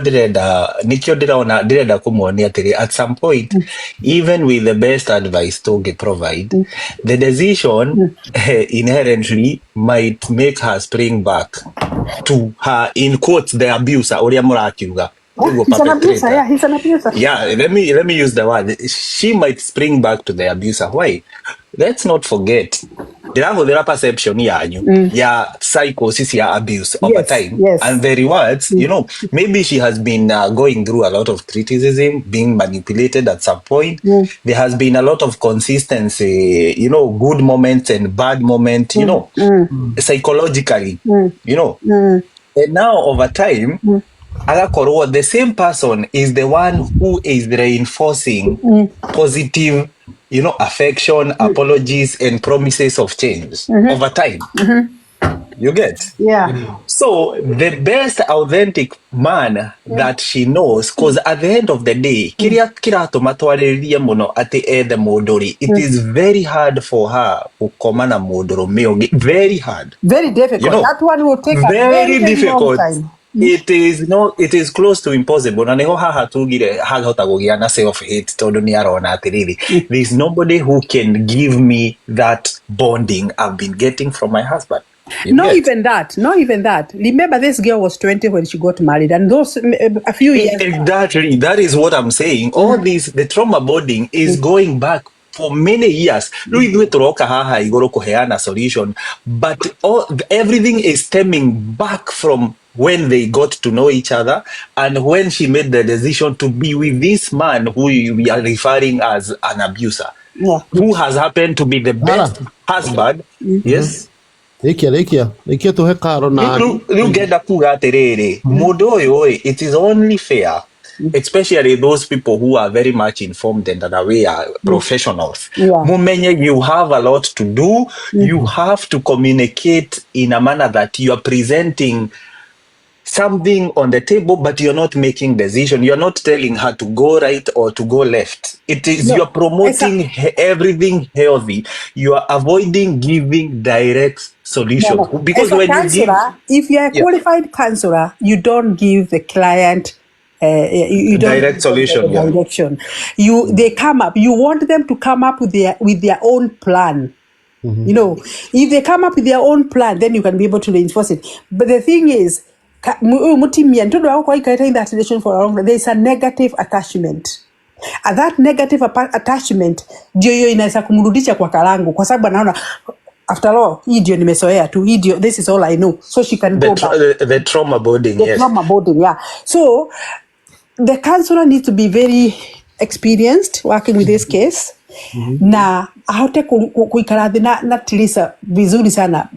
nikio ndirenda kumuonia atiri at some point, even with the best advice to provide, the decision inherently might make her spring back to her, in quotes, the abuser, uria murakiuga. He's an abuser. Yeah, he's an abuser. Yeah, let me use the word. She might spring back to the abuser. Why? Let's not forget. Ndiravuthira perception yanyu ya psychosis ya abuse over time and the rewards, maybe she has been going through a lot of criticism, being manipulated at some point. There has been a lot of consistency, good moments and bad moments, psychologically, and now over time, the same person is the one who is reinforcing positive, affection, apologies, and promises of change over time. You get? Yeah. So the best authentic man that she knows, because at the end of the day, it is very hard for her to come on a modoro. Very hard. Very difficult. That one will take a very difficult long time. It is close to impossible. Na niho haha tugire hagota gugia na self hate tondu ni arona atiriri. There is nobody who can give me that bonding I've been getting from my husband. Not even that. Remember, this girl was 20 when she got married, and those a few years. Exactly. That is what I'm saying. All the trauma bonding is going back for many years. Solution, but everything is stemming back from when they got to know each other and when she made the decision to be with this man who we are referring as an abuser, who has happened to be the best husband. Yes. Rekia tuhe Karo na ngenda kuga atiriri mundu uyu it is only fair, especially those people who are very much informed and aware professionals. Mumenye you have a lot to do. You have to communicate in a manner that you are presenting something on the table, but you're not making decision. You're not telling her to go right or to go left. It is you're promoting everything healthy. You are avoiding giving direct solutions. Because when counselor, you give, if you're a qualified counselor, you don't give the client you don't direct solution. Direction. They come up. You want them to come up with their own plan. If they come up with their own plan, then you can be able to reinforce it. But the thing is, in that relation for a long time, there is a negative attachment. And that negative attachment ndio hiyo inaweza kumrudisha kwa Karangu kwa sababu anaona after all hii ndio nimezoea tu, hii ndio, this is all I know, so she can go back. The trauma bonding. Trauma bonding, yeah. So the counselor needs to be very experienced working with this case. Na ahote kuikara na Trizah vizuri sana.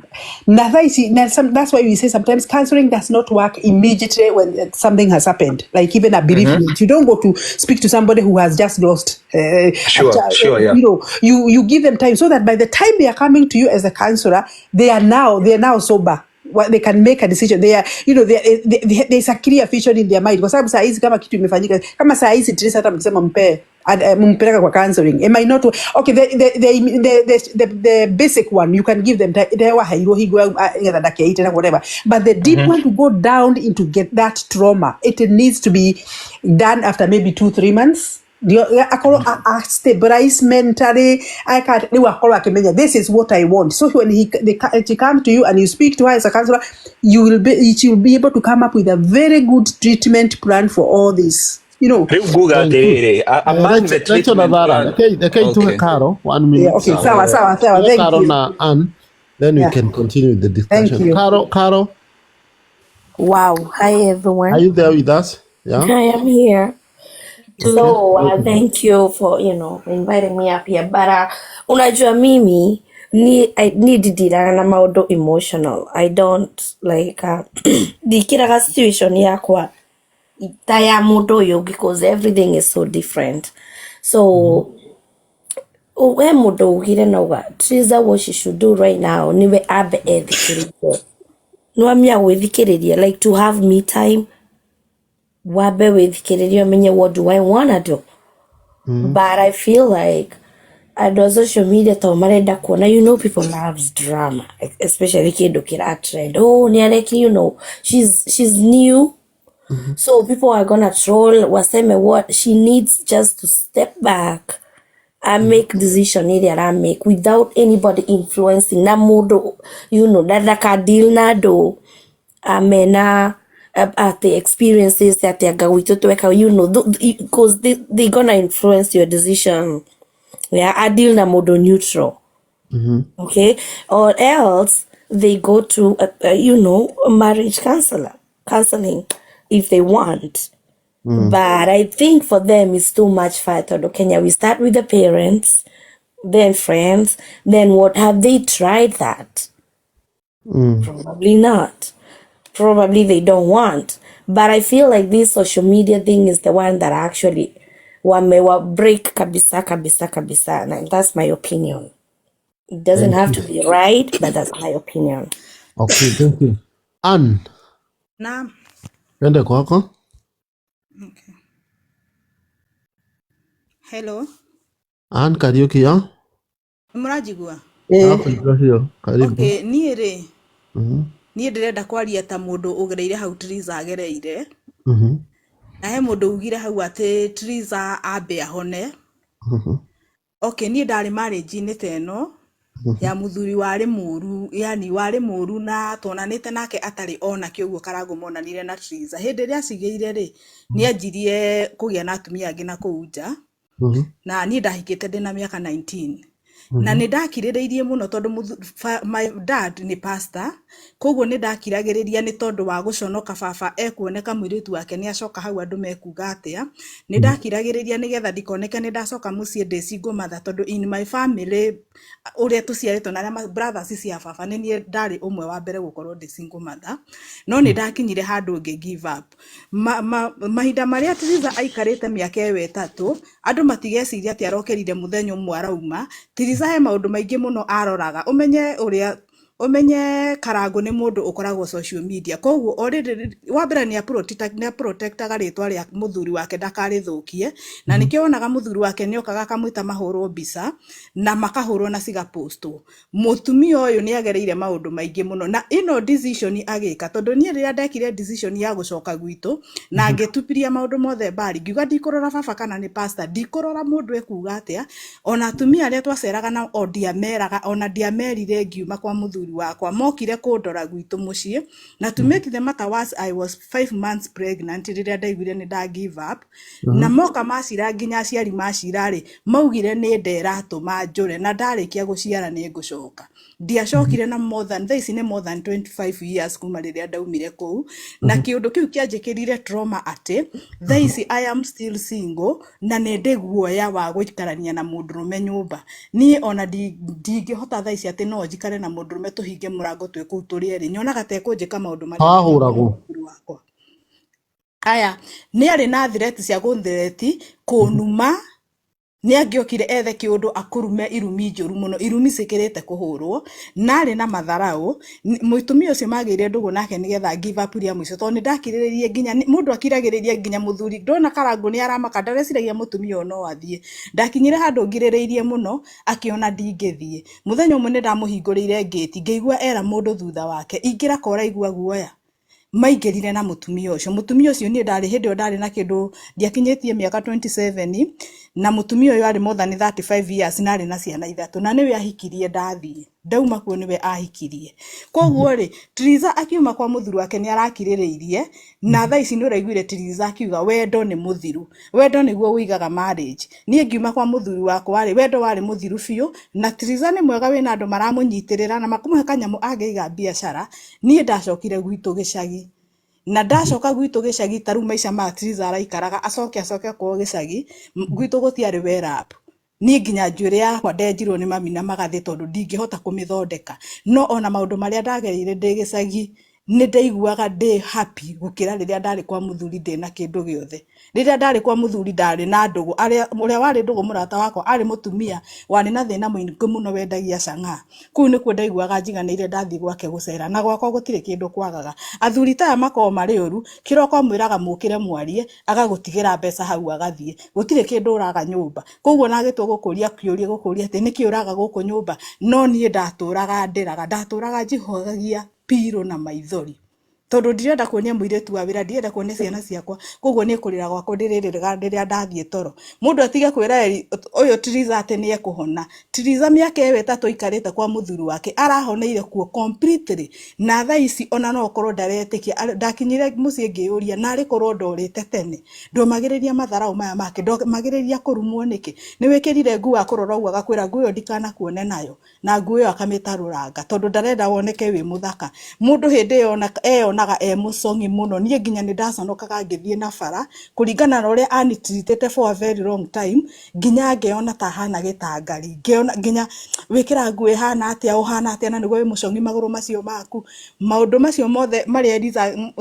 Na that's why we say sometimes counseling does not work immediately when something has happened, like even a bereavement. You don't go to speak to somebody who has just lost a child. Sure, yeah. You give them time so that by the time they are coming to you as a counselor, they are now sober. They can make a decision. They are, there's a clear vision in their mind. Kwa sababu saa hizi kama kitu imefanyika, kama saa hizi Trizah hata mkisema mpeleka kwa counseling, it might not. Okay, the basic one you can give them whatever. But the deep one to go down into get that trauma, it needs to be done after maybe 2-3 months. Stabilize mentally. This is what I want. So when she comes to you and you speak to her as a counselor, she will be able to come up with a very good treatment plan for all this. Among the treatment plan. Okay. Karo, 1 minute. Okay, sawa. Thank Karo you. na Ann, then we can continue the discussion. Thank you. Karo. Wow. Hi, everyone. Are you there with us? Yeah. I am here. So thank you for inviting me up here, but unajua mimi nididira na maudo emotional. I don't like dikiraga situation yakwa itaya mudo yo because everything is so different. So we mudo ugire noga Trizah, what she should do right now niwe abe ethikiriria no amia wethikiriria, like to have me time. Wabe withikiriria menye, what do I wanna do? But I feel like I do social media to marenda kuona, people loves drama, especially kido kira trend. Oh, niareki, she's new. So people are gonna troll, waseme what she needs just to step back and make decision area I make without anybody influencing na modo, dada ka deal na do amena at the experiences that they're going to tweka, because they gonna influence your decision. Yeah, I deal na modo neutral. Okay, or else they go to a marriage counseling if they want. But I think for them it's too much fight. Kenya, we start with the parents, then friends, then what, have they tried that? Probably not. Probably they don't want. But I feel like this social media thing is the one that actually wamewa break kabisa kabisa kabisa, and that's my opinion. It doesn't Thank have you. to be right, but that's my opinion. Okay, thank you. Ann, Naam. twende kwako. Hello. Ann Kariuki ya? Murajigua. Kujua hiyo. Karibu. Okay, niĩ rĩ, Mhm. niĩ ndĩrenda kwaria ta mũndũ ũgereire hau Trizah agereire. Mhm. Na he mũndũ ugire hau atĩ Trizah ambe ahone. Mhm. Okay, niĩ ndarĩ marriage-inĩ ta ĩno ya mũthuri warĩ mũru, yani warĩ mũru na tuonanĩte nake atarĩ ona kĩoguo Karangu monanire na Trizah. Hĩndĩ ĩrĩa acigĩire rĩ, nĩ anjirie kũgĩa na atumia angĩ na kũu nja. Na niĩ ndahikĩte ndĩna mĩaka 19. Na nĩ ndakirĩrĩirie mũno tondũ my dad nĩ pastor, koguo nĩ ndakiragĩrĩria nĩ tondũ wa gũconoka baba ekuoneka mũirĩtu wake nĩ acoka hau andũ mekuga atĩa. Nĩ ndakiragĩrĩria nĩgetha ndikoneke nĩ ndacoka mũciĩ ndĩ single mother, tondũ in my family ũrĩa tũciarĩtwo na arĩa brothers cia baba nĩ niĩ ndarĩ ũmwe wa mbere gũkorwo ndĩ single mother. No nĩ ndakinyire handũ ngĩ give up. Mahinda marĩa Trizah aikarĩte mĩaka ĩyo ĩtatũ, andũ matigeciria atĩ arokerire mũthenya ũmwe arauma. Trizah he maũndũ maingĩ mũno aroraga. Umenye Karangu nĩ mũndũ ũkoragwo social media. Koguo already wa mbere nĩ protectaga rĩtwa rĩa mũthuri wake ndakarĩthũkie. Na nĩkĩo wonaga mũthuri wake nĩ okaga akamwĩta mahũrwo mbica na makahũrwo na cigapostwo. Mũtumia ũyũ nĩ agereire maũndũ maingĩ mũno na ino decision agĩka, tondũ niĩ rĩrĩa ndekire decision ya gũcoka gwitũ na ngĩtupiria maũndũ mothe mbari, ngiuga ndikũrora baba kana nĩ pastor, ndikũrora mũndũ ekuga atĩa. Ona atumia arĩa twaceraga na ndiameraga, ona ndiamerire ngiuma kwa mũthuri wakwa, mokire kũndora gwitũ mũciĩ. Na to make the matter worse, I was 5 months pregnant rĩrĩa ndaiguire nĩ nda give up. Na moka macira nginya aciari macira rĩ, maugire nĩ nderatũma njũre na ndarĩkia gũciara nĩ ngũcoka. Ndiacokire na more than 25 years kuma rĩrĩa ndaumire kũu. Na kĩũndũ kĩu kĩanjĩkĩrire trauma atĩ thaici I am still single na nĩ ndĩ guoya wa gũikarania na mũndũrũme nyũmba. Niĩ ona ndingĩhota thaici atĩ no njikare na mũndũrũme tũhinge mũrango twĩ kũu tũrĩ erĩ. Nyonaga tekũnjĩka maũndũ marĩa Ahũragwo. Aya, nĩ arĩ na threat cia gũthreati kũnuma. Nĩ angĩokire ethe kĩũndũ akũrume irumi njũru mũno, irumi cikĩrĩte kũhũrwo, na arĩ na matharaũ. Mũtumia ũcio magĩire ndũgũ nake nĩgetha give up ria mũico, tondũ nĩ ndakirĩrĩirie nginya mũndũ akiragĩrĩria nginya mũthuri. Ndona Karangu nĩ aramaka, ndareciragia mũtumia ũyũ no athiĩ. Ndakinyire handũ ngirĩrĩirie mũno, akĩona ndingĩthiĩ. Mũthenya ũmwe nĩ ndamũhingũrĩire gate, ngĩigua era mũndũ thutha wake, ingĩra kora igua guoya. Maingĩrire na mũtumia ũcio. Mũtumia ũcio niĩ ndarĩ hĩndĩ ĩyo ndarĩ na kĩndũ ndiakinyĩtie mĩaka 27, na mũtumia ũyũ arĩ more than 35 years na arĩ na ciana 3, na nĩwe ahikirie ndathiĩ. Ndauma kuo nĩwe ahikirie. Koguo rĩ, Trizah akiuma kwa mũthuri wake nĩ arakirĩrĩirie, na thaa ici nĩ ũraiguire Trizah akiuga wendo nĩ mũthiru. Wendo nĩguo ũigaga marriage. Niĩ ngiuma kwa mũthuri wakwa rĩ, wendo warĩ mũthiru biũ, na Trizah nĩ mwega wĩna andũ maramũnyitĩrĩra na makũmũhe kanyamũ angĩiga biacara. Niĩ ndacokire gwitũ gĩcagi. Na ndacoka gwitũ gĩcagi, ta rĩu maica ma Trizah araikaraga, acoke kwao gĩcagi, gwitũ gũtiarĩ well-up. Niĩ nginya njuĩrĩ yakwa ndenjirwo nĩ mami na magathĩ tondũ ndingĩhota kũmĩthondeka. No ona maũndũ marĩa ndagereire ndĩ gĩcagi nĩ ndaiguaga ndĩ happy gũkĩra rĩrĩa ndarĩ kwa mũthuri ndĩ na kĩndũ gĩothe. Rĩrĩa ndarĩ kwa mũthuri ndarĩ na ndũgũ, ũrĩa warĩ ndũgũ mũrata wakwa arĩ mũtumia warĩ na thĩna mũingĩ mũno, wendagia cang'aa. Kũu nĩkuo ndaiguaga njiganĩire ndathiĩ gwake gũcera, na gwakwa gũtirĩ kĩndũ kwagaga. Athuri taya makoragwo marĩ ũru, kĩroko mwĩraga mũkĩre mwarie, agagũtigĩra mbeca hau agathiĩ. Gũtirĩ kĩndũ ũraga nyũmba. Koguo na gĩtwa gũkũria atĩ nĩkĩ ũraga gũkũ nyũmba. No niĩ ndatũraga ndĩraga, ndatũraga njihogagia pirũ na maithori. tondu ndirenda kuonia muiritu wa wira, ndirenda kuonia ciana ciakwa, koguo ni kurira gwakwa ndiririraga riria ndathie toro. Mundu atige kwira uyu Trizah ati ni ekuhona. Trizah miaka iyo itatu ikarite kwa muthuri wake arahoneire kuo completely, na thaa ici ona no korwo ndaretikia. Ndakinyire mucii ngiuria nari korwo ndorite tene, ndomagiriria matharau maya make, ndomagiriria kurumwo niki, ni wikirire nguo akurora uguo agakwira nguo iyo ndikana kuone nayo, na nguo iyo akamitaruranga tondu ndarenda woneke wi muthaka. Mundu hindi eyonaga mucongi muno. Nie nginya ni ndaconokaga ngithie na bara kuringana na uria anitreated for a very long time, nginya ngeona ta hana gitangari, ngeona nginya wikira nguo hana atia uhana atia na niguo wi mucongi maguru macio maku. Maundu macio mothe maria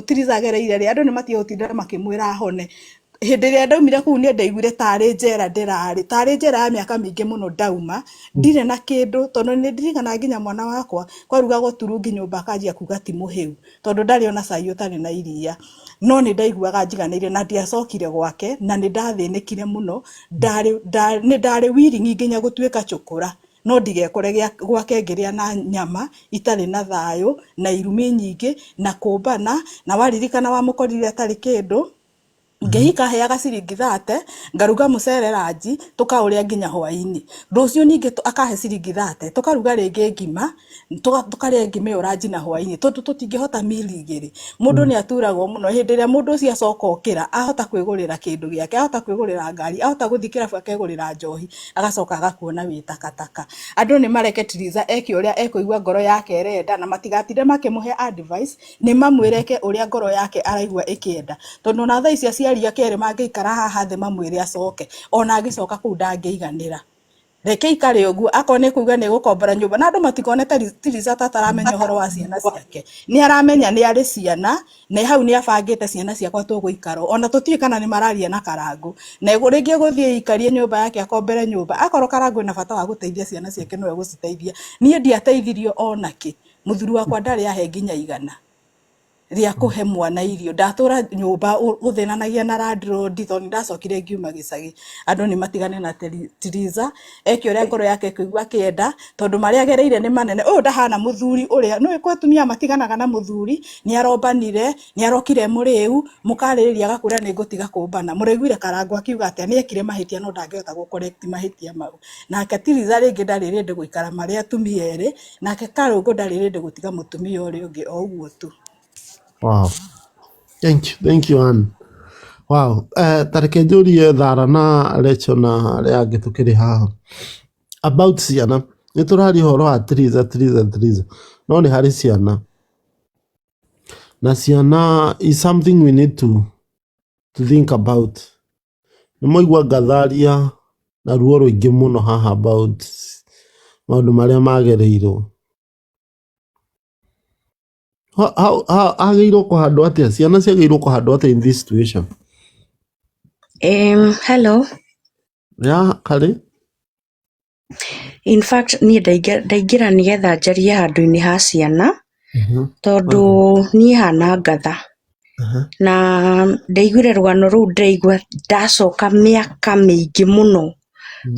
Trizah agereire ri andu ni matiotinda makimwira ahone. Hindi ria ndaumire kuu ni ndaiguire tari njera ndirari, tari njera ya miaka mingi muno ndauma, ndire na kindu tondu ni ndirikana nginya mwana wakwa kwarugagwo turungi nyumba akanjia kuga ti muhiu tondu ndari ona cai utari na iria, no ni ndaiguaga njiganiire na ndiacokire gwake na ni ndathinikire muno. Ndari willing nginya gutuika chukura, no ndigekore gwake ngiria na nyama itari na thayo na irumi nyingi na kumbana, na waririkana wa mukorire atari kindu ngehika heaga ciringi 30 ngaruga mucere ranji tukauria nginya hwaini. Rucio ningi akahe ciringi 30 tukaruga ringi ngima, tukaria ngima iyo ranji na hwaini tondu tutingihota mili igiri. Mundu ni aturagwo muno hindi ria mundu ucio acoka okira ahota kwigurira kindu giake, ahota kwigurira ngari, ahota guthii kirabu akegurira njohi, agacoka agakuona wi takataka. Andu ni mareke Trizah eke uria ekuigua ngoro yake erenda, na matigatinde makimuhe advice, ni mamwireke uria ngoro yake araigua ikienda tondu na thaa ici aciari ake eri mangiikara haha thi mamwire acoke, ona agicoka kuu ndangeiganira. Reke ikare uguo, akone kuuga ni gukombora nyumba na andu matikone Trizah tataramenya uhoro wa ciana ciake. Ni aramenya ni ari ciana na hau ni abangite ciana ciakwa tuguikara, ona tutie kana ni mararia na Karangu na ringi guthie ikarie nyumba yake akombere nyumba, akorwo Karangu na bata wa guteithia ciana ciake no egusiteithia. Nie ndiateithirio onaki, muthuri wakwa ndari ahe nginya igana ria kuhe mwana irio, ndatura nyumba uthinanagia na landlord tondu ndacokire ngiuma gicagi. Andu ni matigane na Trizah eke uria ngoro yake kuigua kienda tondu maria agereire ni manene. Uyu ndahana muthuri uria no iko atumia matiganaga na muthuri, ni arombanire, ni arokire muriu mukaririria agakwira ni ngutiga kumbana. Muraiguire Karangu akiuga atia ni ekire mahitia no ndangehota gu correct mahitia mau, nake Trizah ringi ndari rindi guikara maria atumia eri, nake Karangu ndari rindi gutiga mutumia uria ungi o uguo tu. Wow. Thank you, Ann. Wow. Tareke njurie thara na Rachel na aria angi tukiri haha about ciana. Ni turaria horo wa Trizah no ni hari ciana, na ciana is something we need to think about. Ni moigua ngatharia na ruo ruingi muno haha about maundu maria magereirwo. Ageirwo kuhandwo atia ciana ciageirwo kuhandwo atia in this situation? Hello. Ya kari In fact ni ndaingira nigetha njarie handu-ini ha ciana tondu ni hana ngatha na ndaiguire rugano ruu ndaigua ndacoka miaka mingi muno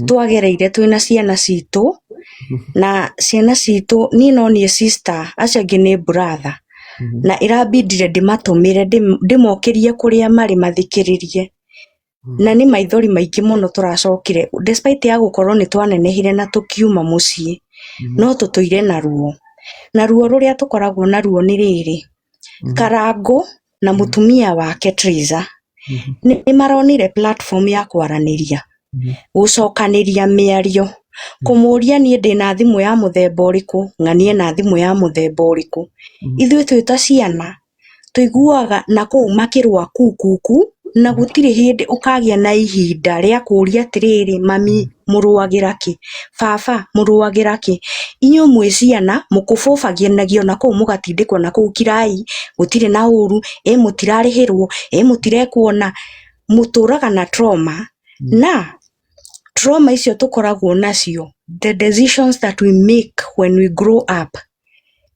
twagereire twina ciana citu, na ciana citu ni no nie sister acio angi ni brother, na irabindire ndimatumire ndimokirie kuria mari mathikiririe, na ni maithori maingi muno turacokire despite ya gukorwo ni twanenehire na tukiuma mucii, no tutoire na ruo ruria tukoragwo na ruo ni riri. Karangu na mutumia wake Trizah ni maronire platform ya kwaraniria, gucokaniria miario, kumuria nie ndina thimu ya muthemba uriku, ng'anie na thimu ya muthemba uriku. Ithuĩ twĩ ta ciana tuiguaga na kuu makirwa kuku na gutiri hindi ukagia na ihinda ria kuria atiriri, mami muruagira ki, baba muruagira ki, inyo mwi ciana mukububagio na kuu mugatindikwo na kuu kirai, gutiri na uru, mutirarihirwo, mutirekwona, muturaga na trauma. Na trauma icio tukoragwo nacio, the decisions that we make when we grow up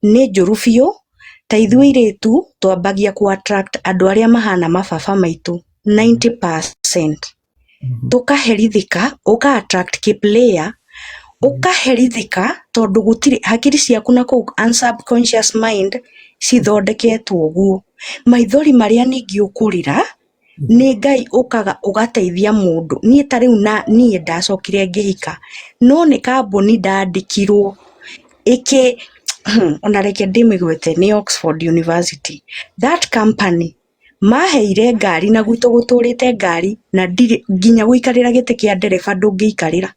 ni njuru biu. Ta ithuĩ airĩtu twambagia ku attract andu aria mahana mababa maitu 90%. Tukaherithika, uka attract ki player, ukaherithika tondu gutiri hakiri ciaku na kuu unsubconscious mind cithondeketwo guo maithori maria ningi ukurira nĩ Ngai ũkaga ũgateithia mũndũ niĩ ta rĩu na niĩ ndacokire ngĩhika no nĩ kambuni ndandĩkirwo ona reke ndĩmĩgwete nĩ Oxford University. That company maheire ngari na gwitũ gũtũrĩte ngari na ndirĩ nginya gũikarĩra gĩtĩ kĩa ndereba ndũngĩikarĩra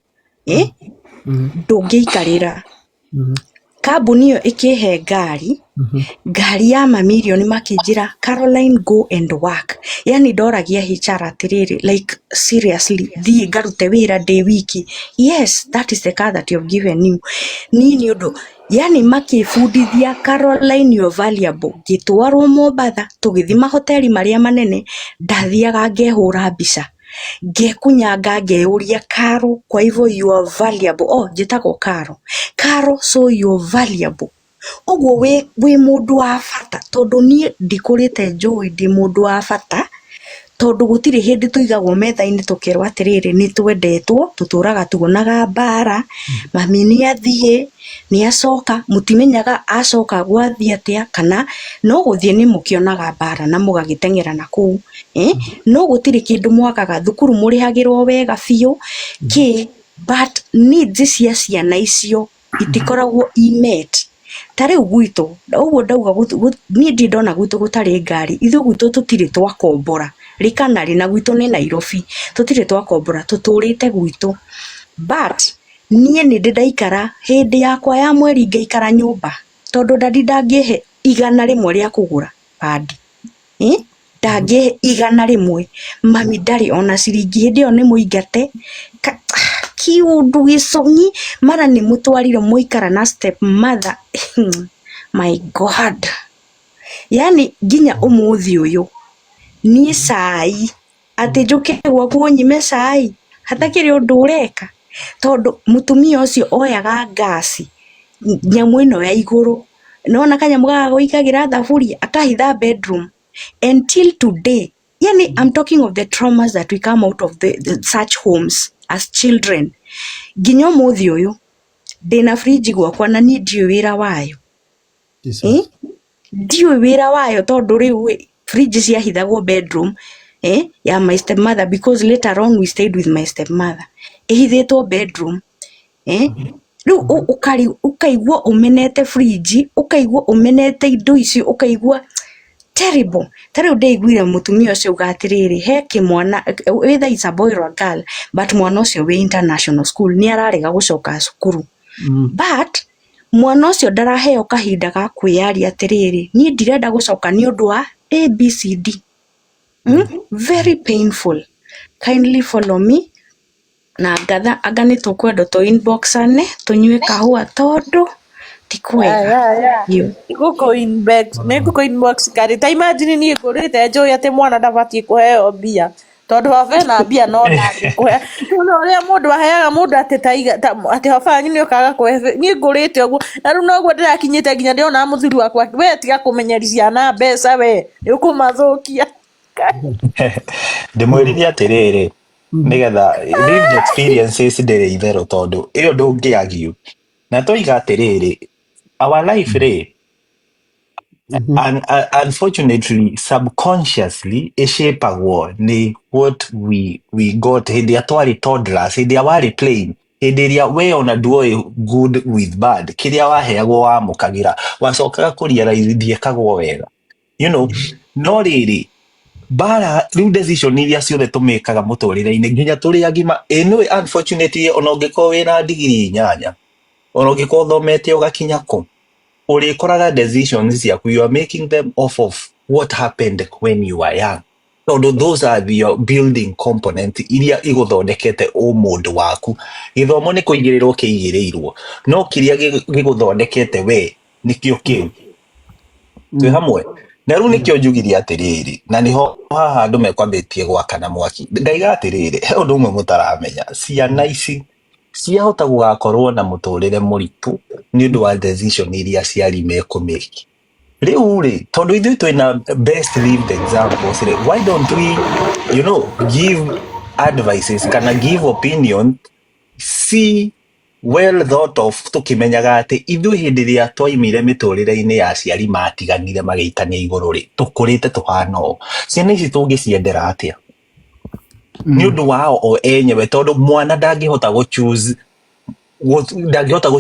ndũngĩikarĩra kambuni ĩyo ĩkĩhe ngari ya mamirioni makĩnjĩra Caroline go and work yani ndoragia HR atĩrĩrĩ like seriously thiĩ ngarute wĩra ndĩ wiki. Yes, that is the car that you have given you nĩ ũndũ yani makĩbundithia Caroline you're valuable. Ngĩtwarwo Mombatha tũgĩthiĩ mahoteli marĩa manene ndathiaga ngehũra mbica ngekunyanga ngeuria Karo kwa hivyo you are valuable. Njĩtagwo Karo so you are valuable. Ũguo wĩ mũndũ wa bata tondũ niĩ ndikũrĩte njũĩ ndĩ mũndũ wa bata tondũ gũtirĩ hĩndĩ tũigagwo metha-inĩ tũkerwo atĩrĩrĩ nĩ twendetwo tũtũraga tuonaga mbara mami nĩ athiĩ nĩ acoka mũtimenyaga acoka gwathiĩ atĩa kana no gũthiĩ nĩ mũkĩonaga mbara na mũgagĩteng'era na kũu no gũtirĩ kĩndũ mwakaga thukuru mũrĩhagĩrwo wega biũ but needs cia ciana icio itikoragwo imet. Ta rĩu gwitũ ũguo ndauga niĩ ndirĩ ndona gwitũ gũtarĩ ngari ithuĩ gwitũ tũtirĩ twakombora rĩkanarĩ na gwitũ nĩ Nairobi tũtirĩ twakombora tũtũrĩte gwitũ but niĩ nĩ ndaikara hĩndĩ yakwa ya mweri ngaikara nyũmba tondũ dadi ndangĩhe 100 rĩa kũgũra padi ndangĩhe 100 mami ndarĩ ona ciringi hĩndĩ ĩyo nĩ mũingate kiũndũ gĩcong'i mara nĩ mũtwarire mũikara na step mother my god yani nginya ũmũthĩ ũyũ niĩ cai atĩ njũke gwaku nyime cai hatakĩrĩ ũndũ ũreka tondũ mũtumia ũcio oyaga ngasi nyamũ ĩno ya igũrũ nona kanyamũ gaka gũikagĩra thaburia akahitha bedroom until today. Yani I'm talking of the traumas that we come out of such homes as children. Nginya ũmũthĩ ũyũ ndĩna fridge gwakwa na niĩ ndiũĩ wĩra wayo ndiũĩ wĩra wayo tondũ rĩu fridge ciahithagwo bedroom ya my stepmother because later on we stayed with my stepmother ihithĩtwo bedroom rĩu ũkaigua ũmenete fridge ũkaigua ũmenete indo icio ũkaigua terrible. Ta rĩu ndaiguire mũtumia ũcio uga atĩrĩrĩ he kĩmwana whether it's a boy or a girl but mwana ũcio wĩ international school nĩ ararega gũcoka cukuru but mwana ũcio ndaraheo kahinda ga kwĩyaria atĩrĩrĩ niĩ ndirenda gũcoka nĩ ũndũ wa ABCD. Very painful. Kindly follow me na ngatha anga nĩ tũkwenda tũ inbox ane tũnyue kahũa tondũ tikwega nĩngũkũ inbox kari ta imagine niĩ ngũrĩte njũĩ atĩ mwana ndabatiĩ kũheo mbia tondũ baba ena mbia no ndangĩkũhe no ũrĩa mũndũ aheaga mũndũ atĩ baba nĩ ũkaga kũhe niĩ ngũrĩte ũguo na rĩu noguo ndĩrakinyĩte nginya ndĩrona mũthuri wakwa we tiga kũmenyeria ciana mbeca we nĩ ũkũmathũkia ndĩmwĩrire atĩrĩrĩ nĩgetha lived experiences ndĩrĩ itherũ tondũ ĩyo ndũngĩagiu na tũiga atĩrĩrĩ our life rĩ unfortunately subconsciously ishapagwo ni what we got hĩndĩ ĩrĩa twarĩ toddlers hĩndĩ ĩrĩa warĩ plain hĩndĩ ĩrĩa we ona nduoĩ good with bad kĩrĩa waheagwo wamũkagĩra wacokaga kũrealize ndiekagwo wega no rĩrĩ bara rĩu decision iria ciothe tũmĩkaga mũtũrĩre-inĩ nginya tũrĩ agima nĩwe unfortunately ona ũngĩkorwo wĩna ndigiri 8 ona ũngĩkorwo ũthomete ũgakinya kũ ũrĩkoraga decisions ciaku you are making them off of what happened when you were young. So those are the building component iria igũthondekete mũndũ waku. Gĩthomo nĩ kũigĩrĩrwo kĩigĩrĩirwo no kĩrĩa gĩgũthondekete we nĩkĩo kĩu. Twĩ hamwe na rĩu nĩkĩo njugire atĩrĩrĩ na nĩho haha andũ mekwambĩtie gwakana mwaki ngaiga atĩrĩrĩ he ũndũ ũmwe mũtaramenya ciana ici ciahota gũgakorwo na mũtũrĩre mũritũ nĩ ũndũ wa decision iria aciari mekũmake. Rĩu rĩ tondũ ithuĩ twĩna best lived examples rĩ why don't we give advices kana give opinion si well thought of tukimenyaga ati ithuĩ hĩndĩ ĩrĩa twaimire mĩtũrĩre-inĩ ya aciari matiganire magĩikania igũrũ rĩ tũkũrĩte tũhana ũũ ciana ici tũngĩciendera atĩa nĩ ũndũ wao o enyewe tondũ mwana ndangĩhota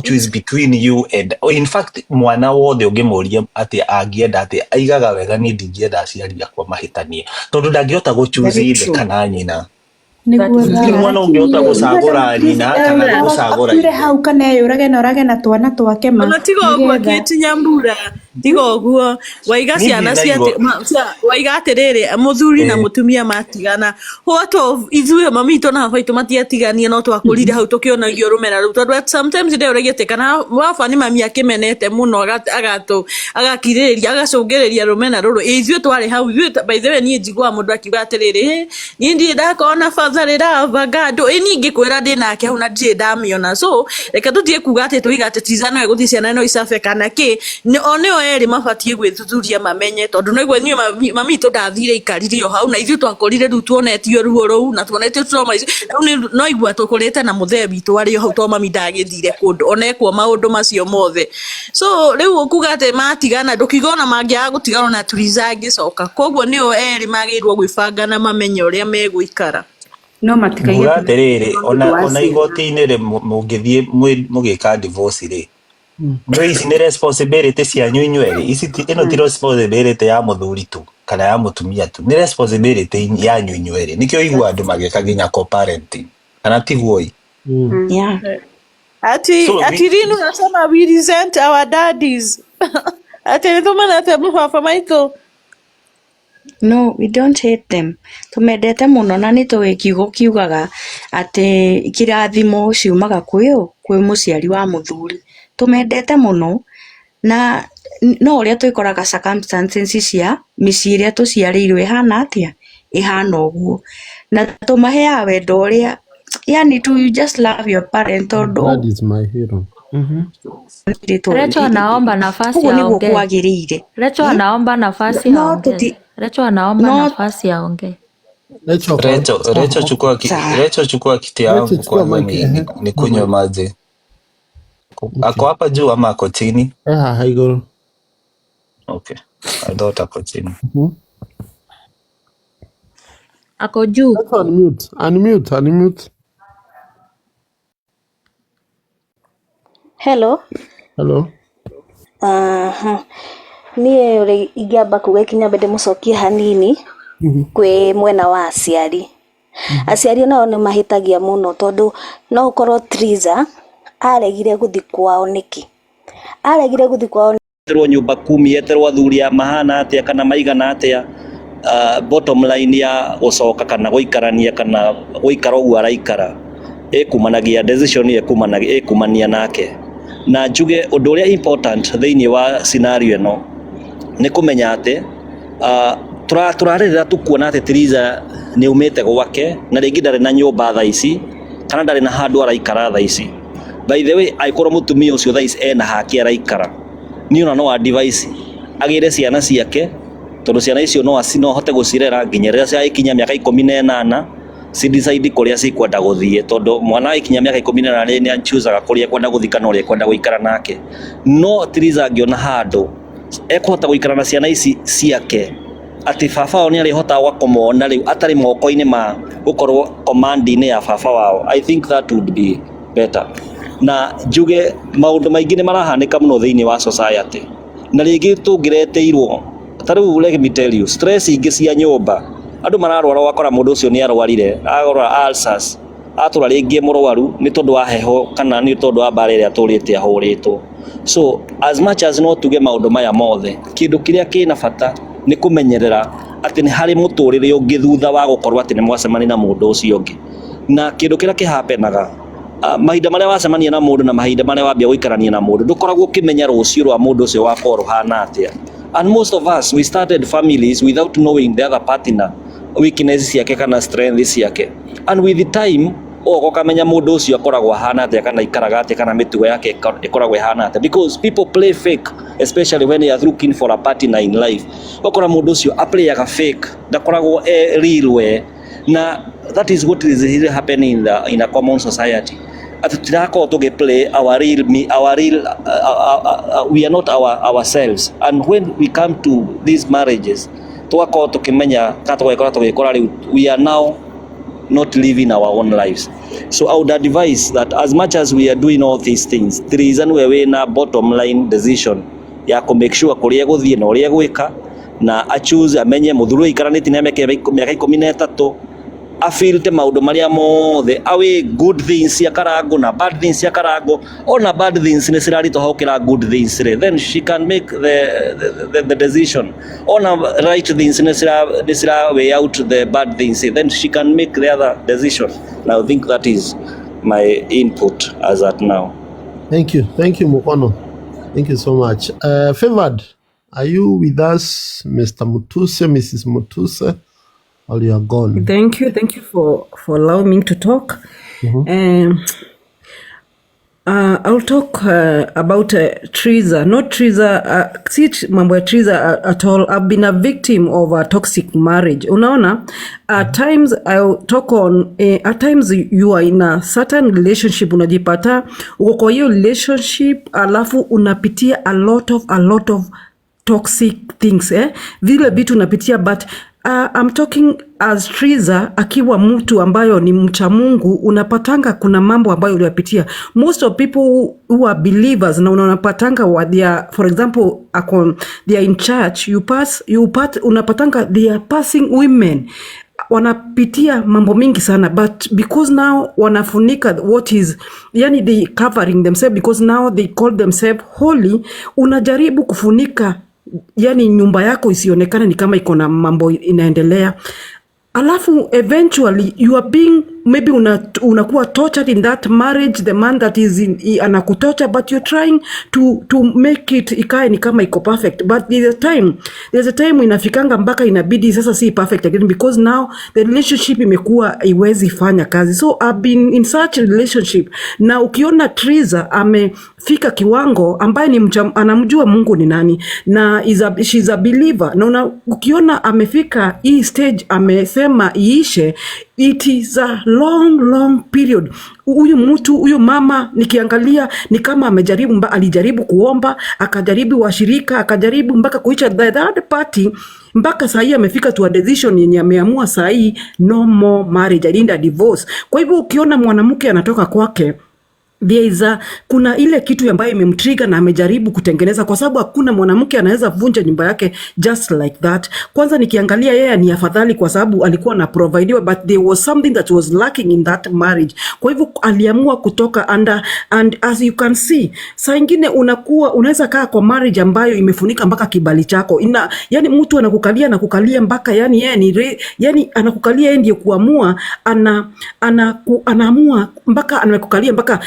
choose between you and in fact mwana wothe ũngĩmũria atĩ angĩenda atĩ aigaga wega niĩ ndingĩenda aciari akwa mahĩtanie tondũ ndangĩhota choose ithe kana nyina nĩguo mwana ũngĩhota gũcagũra nyina kana gũcagũra ithe hau kana yũrage na orage na twana twake ma ona tiga ũguo Kate Nyambura tiga ũguo waiga ciana waiga atĩrĩrĩ mũthuri na mũtumia matigana what of ithuĩ mami itũ na baba itũ matiatiganie no twakũrire hau tũkĩonagio rũmena rũu tondũ sometimes ndĩ ũregete kana baba nĩ mami akĩmenete mũno agakirĩrĩria agacũngĩrĩria rũmena rũrũ ithuĩ twarĩ hau ithuĩ by the way niĩ njiguaga mũndũ akiuga atĩrĩrĩ niĩ ndirĩ ndakona fatherĩra vagado niĩ ngĩkwĩra ndĩ nake hau na ndirĩ ndamĩona so reke tũtige kuga atĩ tũiga atĩ Trizah no egũthiĩ ciana no icabe kana kĩ oneo erĩ mabatie gwĩthuthuria mamenye tondũ no niĩ mami itũ ndathire ikarire o hau na ithuĩ twakũrire rĩu tuonetio ruo rũu na tuonetio trauma rĩu no igua tũkũrĩte na mũthee witũ arĩ o hau to mami ndagĩthire kũndũ onekwo maũndũ macio mothe so rĩu ũkuga atĩ matigana ndũkiuga ona mangĩaga gũtigana na Trizah angĩcoka koguo nĩo erĩ magĩrĩirwo gwĩbanga na mamenye ũrĩa megũikara no matikaige muga atĩrĩrĩ ona igoti-inĩ rĩ mũngĩthiĩ mũgĩka divorce rĩ ici nĩ responsibility cianyu inyuerĩ ĩno ti responsibility ya mũthuri tu kana ya mũtumia tu nĩ responsibility yanyu inyuerĩ nĩkĩo igua andũ magĩka nginya co-parenting kana tiguo ati Rinu nasema we resent our daddies ati nĩtũmenete baba maitũ. No, we don't hate them. Tumendete muno na nĩ tũĩ kiugo kiugaga atĩ kĩrathimo ciumaga kwĩ mũciari wa mũthuri. Tumendete muno na no ũrĩa twĩkoraga circumstances cia mĩciĩ ĩrĩa tũciarĩirwo ĩhana atĩa ĩhana ũguo na tũmaheaga wendo ũrĩa yani you just love your parent tondũ that is my hero. Recho anaomba nafasi aongee. Recho anaomba nafasi aongee. Recho anaomba nafasi aongee. Recho chukua kiti yangu kwanza ni kunywa maji. Ako hapa juu ama ako chini? Haigoro. Okay. I thought ako chini. Ako juu. Unmute. Hello. Niĩ ũrĩ ingĩamba kuga ikinya mbere mũcokie hanini kwĩ mwena wa aciari. Aciari nao nĩ mahĩtagia mũno tondũ no ũkorwo Trizah aregire gũthi kwao nĩkĩ? Aregire gũthi kwao eterwo nyũmba kumi eterwo athuri mahana atĩa kana maigana atĩa bottom line ya gũcoka kana gũikarania kana gũikara ũguo araikara ĩkumanagia decision ĩkumania nake na njuge ũndũ ũrĩa important thĩinĩ wa scenario ĩno nĩ kũmenya atĩ tũrarĩrĩra tũkuona atĩ Trizah nĩ umĩte gwake na rĩngĩ ndarĩ na nyũmba thaa ici kana ndarĩ na handũ araikara thaa ici. By the way aikorwo mũtumia ũcio thaa ici ena haki araikara niĩ ona no advice agĩre ciana ciake tondũ ciana icio no hote gũcirera nginya rĩrĩa ciakinya mĩaka 18 si decide kũrĩa cikwenda gũthiĩ tondũ mwana ikinya mĩaka 18 nĩ anchuzaga kũrĩa kwenda gũthii kana ũrĩa kwenda gũikara nake no Trizah angĩona handũ ekũhota gũikara na ciana ici ciake atĩ baba wao nĩ arĩhota gwakomona rĩu atarĩ moko-inĩ ma gũkorwo command-inĩ ya baba wao. I think that would be better. Na njuge maũndũ maingĩ nĩ marahanĩka mũno thĩinĩ wa society na rĩngĩ tũngĩreteirwo tarĩu let me tell you stress ingĩ cia nyũmba andũ mararwara wakora mũndũ ũcio nĩ arwarire agora ulcers atũra rĩngĩ mũrwaru nĩ tondũ wa heho kana nĩ tondũ wa mbara ĩrĩa tũrĩte ahũrĩtwo. So as much as no tuge maũndũ maya mothe kĩndũ kĩrĩa kĩna bata nĩ kũmenyerera atĩ nĩ harĩ mũtũrĩre ũngĩ thutha wa gũkorwo atĩ nĩ mwacemania na mũndũ ũcio ũngĩ na kĩndũ kĩrĩa kĩhapenaga mahinda marĩa wacemania na mũndũ na mahinda marĩa wambia gũikarania na mũndũ ndũkoragwo ũkĩmenya rũciũ rwa mũndũ ũcio wakorwo ruhana atĩa. And most of us we started families without knowing the other partner weakness ciake kana strength ciake and with the time kamenya mũndũ ũcio akoragwo hana atĩa kana ikaraga atĩa kana mĩtugo yake ĩkoragwo hana atĩa because people play fake especially when they are looking for a partner in life. Okora mũndũ ũcio aplayaga fake ndakoragwo real we na that is what is really happening in a common society. atutirako play our real we are not ourselves. And when we come to these marriages, we are now not living our own lives. So I would advise that as much as we are doing all these things, there is a bottom line decision ya make sure kuria guthie na uria gwika na choose amenye muthuru ikaraniti na miaka 13 afilite maundu maria mothe awe good things ya Karangu na bad things ya Karangu, ona bad things ni sirarito hokira good things then she can make the decision. Ona right things ni sira way out the bad things, then she can make the other decision. Now I think that is my input as at now. Thank you Mukono, thank you so much. Favored, are you with us, Mr. Mutuse, Mrs. Mutuse? Or you are gone? Thank you for allowing me to talk. I'll talk about Trizah. Not Trizah, see mambo ya Trizah at all. I've been a victim of a toxic marriage. Unaona, at times I'll talk on, at times you are in a certain relationship, unajipata uko kwa hiyo relationship alafu unapitia a lot of toxic things, vile vitu unapitia, but I'm talking as Trizah akiwa mtu ambayo ni mcha Mungu, unapatanga kuna mambo ambayo uliyapitia. Most of people who are believers na unapatanga they are, for example, they are in church, unapatanga they are passing women, wanapitia mambo mingi sana, but because now wanafunika what is, yani they covering themselves because now they call themselves holy, unajaribu kufunika yani nyumba yako isionekane ni kama iko na mambo inaendelea, alafu eventually you are being maybe unakuwa tortured in that marriage, the man that is anakutorture, but you're trying to make it ikae ni kama iko perfect, but there's a time inafikanga mpaka inabidi sasa si perfect again because now the relationship imekuwa iwezi fanya kazi. So I've been in such a relationship, na ukiona Trizah amefika kiwango ambaye ni anamjua Mungu ni nani na she's a believer, na ukiona amefika hii stage amesema iishe, it is a long period. Huyu mama nikiangalia ni kama alijaribu kuomba, akajaribu washirika, akajaribu mpaka kuicha the third party, mpaka sahi amefika to a decision yenye ameamua sahi no more marriage, I need a divorce. Kwa hivyo ukiona mwanamke anatoka kwake, kuna ile kitu ambayo imemtrigger na amejaribu kutengeneza, kwa sababu hakuna mwanamke anaweza vunja nyumba yake just like that. Kwanza nikiangalia yeye ni afadhali kwa sababu alikuwa na provided, but there was something that was lacking in that marriage. Kwa hivyo aliamua kutoka and as you can see, saa ingine unaweza kaa kwa marriage ambayo imefunika mpaka kibali chako. Yani mtu anakukalia mpaka yani yeye yani anakukalia yeye ndiye kuamua, anaamua mpaka anakukalia mpaka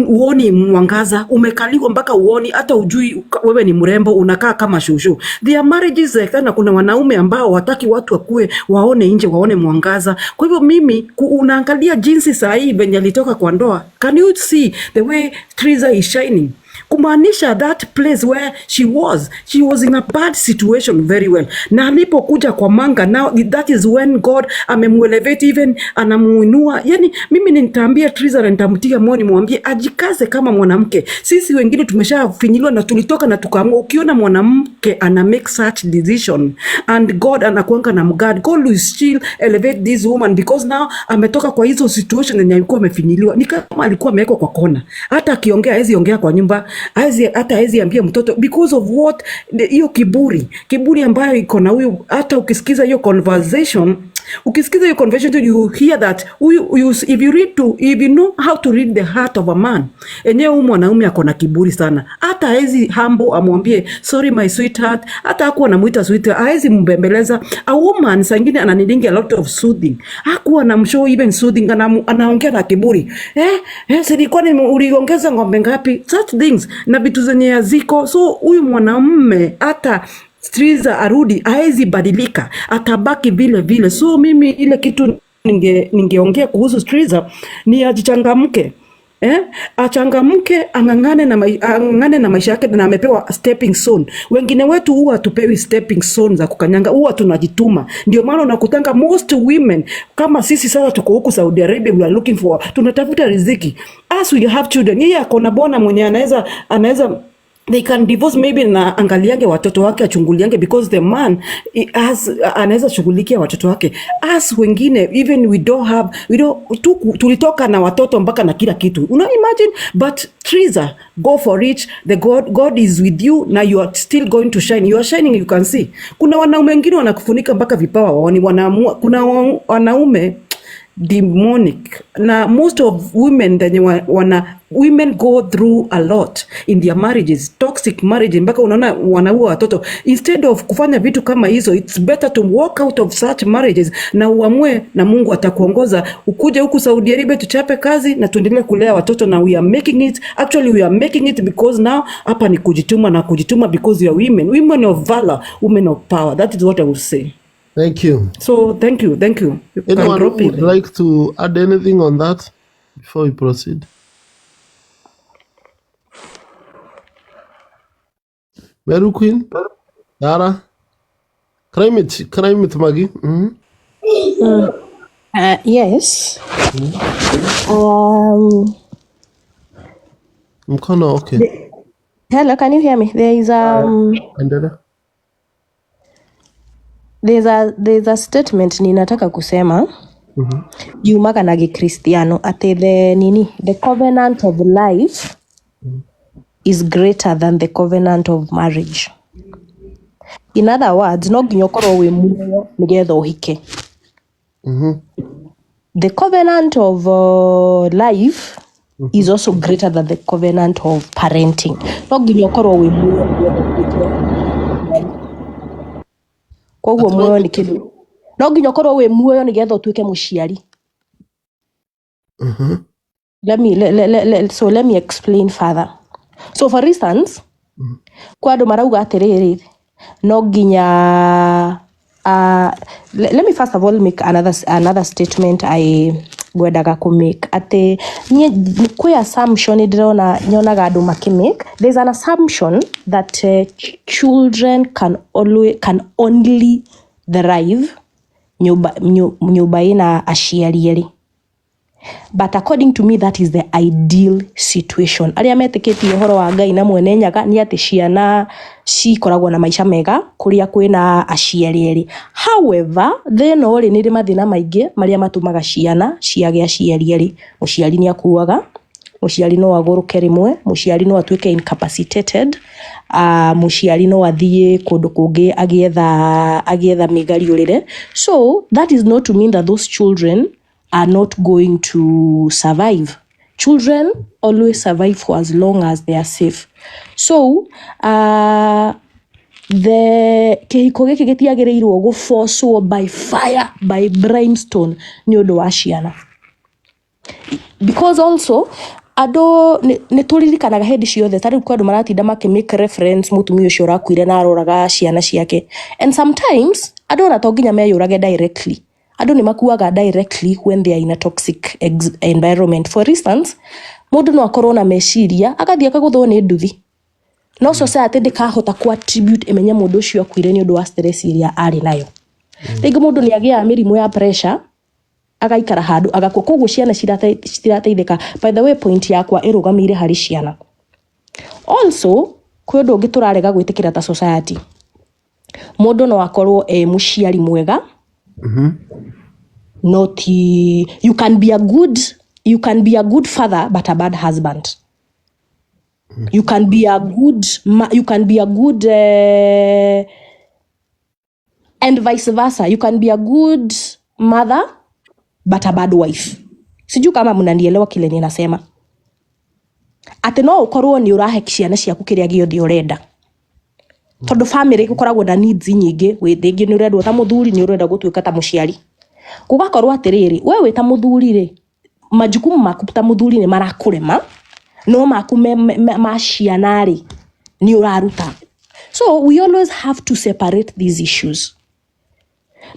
uoni mwangaza, umekaliwa mpaka uoni hata ujui wewe ni mrembo, unakaa kama shushu. There are marriages like that, na kuna wanaume ambao wataki watu waone nje, waone mwangaza. Kwa hivyo mimi unaangalia jinsi saa hii venye alitoka kwa ndoa, can you see the way Trizah is shining? Kumaanisha that place where she was in a bad situation very well, na alipokuja kwa Manga, now that is when God amemuelevate, even anamuinua. Yani mimi nitaambia Trizah na nitamtia moyo, nimwambie ajikaze kama mwanamke. Sisi wengine tumeshafinyiliwa na tulitoka na tukaamua. Ukiona mwanamke ana make such decision and God anakuanga na mgad, God will still elevate this woman because now ametoka kwa hizo situation yenye alikuwa amefinyiliwa. Ni kama alikuwa amewekwa kwa kona, hata akiongea hawezi ongea kwa nyumba, hata hawezi ambia mtoto because of what, hiyo kiburi ambayo iko na huyu. Hata ukisikiza hiyo conversation you hear that if you know how to read the heart of a man, enyewe huyu mwanaume ako na kiburi sana. Hata hawezi humble amwambie sorry my sweetheart, hata hakuwa anamuita sweetheart, hawezi mbembeleza. A woman saa ingine ananidingi a lot of soothing, hakuwa na mshow even soothing, anaongea na kiburi. Silikuwa ni uliongeza ngombe ngapi, such things na vitu zenye yaziko. So huyu mwanamume hata Trizah arudi haezi badilika, atabaki vile. So mimi ile kitu ningeongea kuhusu Trizah ni ajichangamke, achangamke, angangane na maisha yake, na amepewa stepping stone. Wengine wetu huwa tupewi stepping stone za kukanyanga, huwa tunajituma. Ndio maana unakutanga most women kama sisi sasa tuko huku Saudi Arabia, we are looking for, tunatafuta riziki. As we have children, yeye akona bona mwenye anaweza they can divorce maybe na angaliange watoto wake achunguliange because the man anaweza shughulikia watoto wake. As wengine even we don't tulitoka na watoto mpaka na kila kitu. Imagine, but Trizah, go for it. The God is with you. Now you are still going to shine. You are shining, you can see. Kuna wanaume wengine wanakufunika mpaka vipawa waoni, kuna wanaume demonic. Na most of women women go through a lot in their marriages, toxic marriage, mpaka unaona wanaua watoto. Instead of kufanya vitu kama hizo, it's better to walk out of such marriages na uamue, na Mungu atakuongoza ukuje huku Saudi Arabia tuchape kazi na tuendelee kulea watoto. Na we are making it, actually we are making it because now hapa ni kujituma because you are women of valor, women of power. That is what I would say. Thank you. So thank you. Anyone would like to add anything on that before we proceed? Meru Queen? Dara? Climate Maggie? Yes. Mkono, okay. Hello, can you hear me? There is there's a statement ninataka kusema. Yumaga na Gikristiano ate the covenant of life is greater than the covenant of marriage. In other words, no nginya ukorwo wi muoyo nigetha uhike. The covenant of life is also greater than the covenant of parenting. No nginya ukorwo wi muoyo nigetha uhike. Koguo muoyo ni kindu. No nginya ukorwo wi muoyo nigetha utuike muciari. Let me explain further. So for instance, kwa andu marauga atiriri, no nginya let me first of all make another statement I gwendaga ku make ate kwi assumption ndirona nyonaga andu makimake. There's an assumption that children can only thrive nyumba ina aciari eri. But according to me, that is the ideal situation. Aria meteketie uhoro wa Ngai na mwene nyaga ni ati ciana cikoragwo na maisha mega kuria kwina aciari eri. However, thena uri ni mathina maingi maria matumaga ciana ciage aciari eri. Muciari ni akuaga, muciari no aguruke rimwe, muciari no atuike incapacitated, muciari no athie kundu kungi agietha migari urire. So that is not to mean that those children are not going to survive. Children always survive for as long as they are safe. So the kihiko giki gitiagirirwo go forced by fire, by brimstone ni undu wa ciana. Because also ado ne turirikanaga hindi ciothe tari kwa andu maratinda make reference mutumia ucio rakuire na aroraga ciana ciake. And sometimes ado na to nginya meyurage directly. Ado ni makuaga directly when they are in a toxic environment. For instance, mundu no akorwo na meciria agathia akaguthwo ni nduthi. No society ndikahota ku attribute emenya mundu ucio akuire ni undu wa stress iria ari nayo. Rĩngĩ mundu ni agia mirimu ya pressure agaikara handu agakua, koguo ciana citirateithika. By the way, point yakwa irugamire hari ciana. Also, kwi undu ungi turarega gwitikira ta society. Mundu no akorwo muciari mwega. Not you can be a good father but a bad husband. You can be a good and vice versa. You can be a good mother but a bad wife. Sijui kama mnanielewa kile ninasema. Ate no ukorwo ni urahe ciana ciaku kiria giothe urenda. Tondu family gukoragwo na needs nyingi, we thingi ni urenda ta muthuri, ni urenda gutuika ta muciari. Kugakorwo atiriri, wewe ta muthuri ri, majukumu maku ta muthuri ni marakurema, no maku ma ciana ri ni uraruta. So we always have to separate these issues.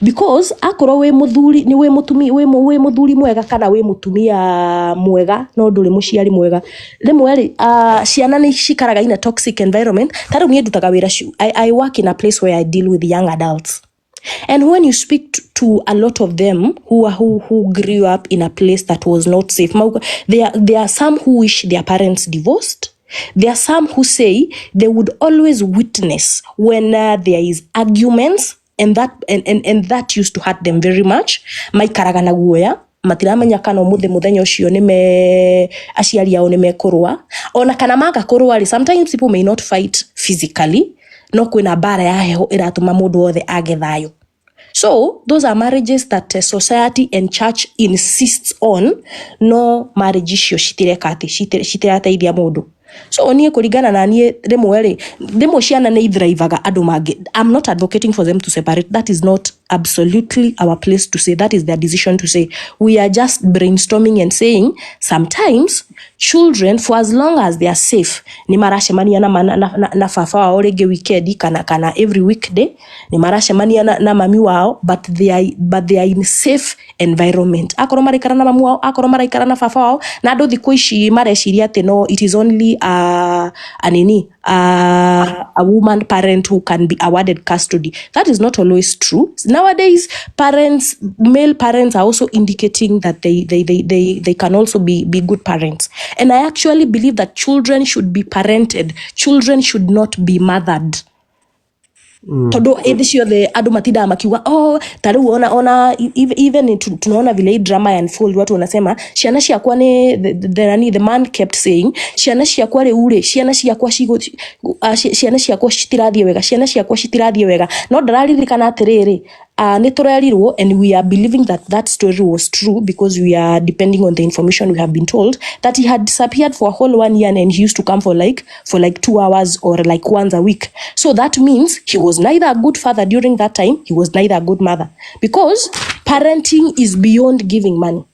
Because akorwo we muthuri ni we muthuri mwega kana we mutumia mwega no nduri muciari mwega, rimwe ri ciana ni cikaraga in a toxic environment. Tari mie ndutaga wira I work in a place where I deal with young adults. And when you speak to a lot of them who grew up in a place that was not safe, there are some who wish their parents divorced. There are some who say they would always witness when there is arguments, and that used to hurt them very much. Maikaraga na guoya matiramenya kana muthenya ucio nime aciari ao nimekurwa ona kana maga kurwa. Sometimes people may not fight physically, no kwina bara ya heho iratuma mundu wothe age thayo. So those are marriages that society and church insists on. No marriage cio citirateithia mundu. So nie kuringana na nie remwe ciana ne ithrivaga andu mangi. I'm not advocating for them to separate. That is not absolutely our place to say. That is their decision to say. We are just brainstorming and saying sometimes children, for as long as they are safe, ni marashemania na fafa wao rege weekend kana every weekday, ni marashemania na mami wao, but they are in safe environment. Akoro marikara na mamu wao, akoro marikara na fafa wao, na ndo thikũ ici mareciria ati no, it is only a woman parent who can be awarded custody. That is not always true. Nowadays, male parents are also indicating that they can also be good parents. And I actually believe that children should be parented. Children should not be mothered. Todo the adu matida makiwa taru ona even tunaona vile drama unfold, watu wanasema ciana ciakwa ni the man kept saying ciana ciakwa ure ciana ciakwa citirathie wega, ciana ciakwa citirathie wega, no ndararirikana atiriri ni turerirwo, and we are believing that story was true because we are depending on the information we have been told that he had disappeared for a whole 1 year and he used to come for like 2 hours or like once a week. So that means he was neither a good father during that time, he was neither a good mother, because parenting is beyond giving money.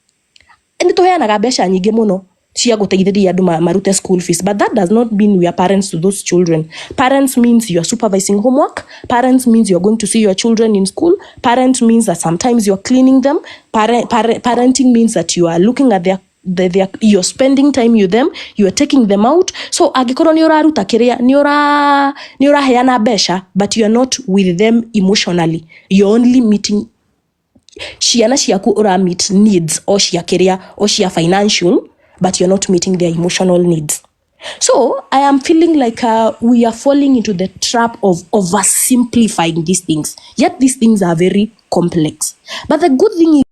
And tuheanaga mbeca nyingi muno cia guteithĩrĩria andu marute school fees, but that does not mean we are parents to those children. Parents means you are supervising homework. Parents means you are going to see your children in school. Parents means that sometimes you are cleaning them. Parenting means that you are looking at you're spending time with them, you are taking them out. So agikorwo ni uraruta kiria ni uraheana mbeca, but you are not with them emotionally, you're only meeting ciana ciaku ura meet needs or cia kiria or cia financial, but you're not meeting their emotional needs. So I am feeling like we are falling into the trap of oversimplifying these things, yet these things are very complex. But the good thing is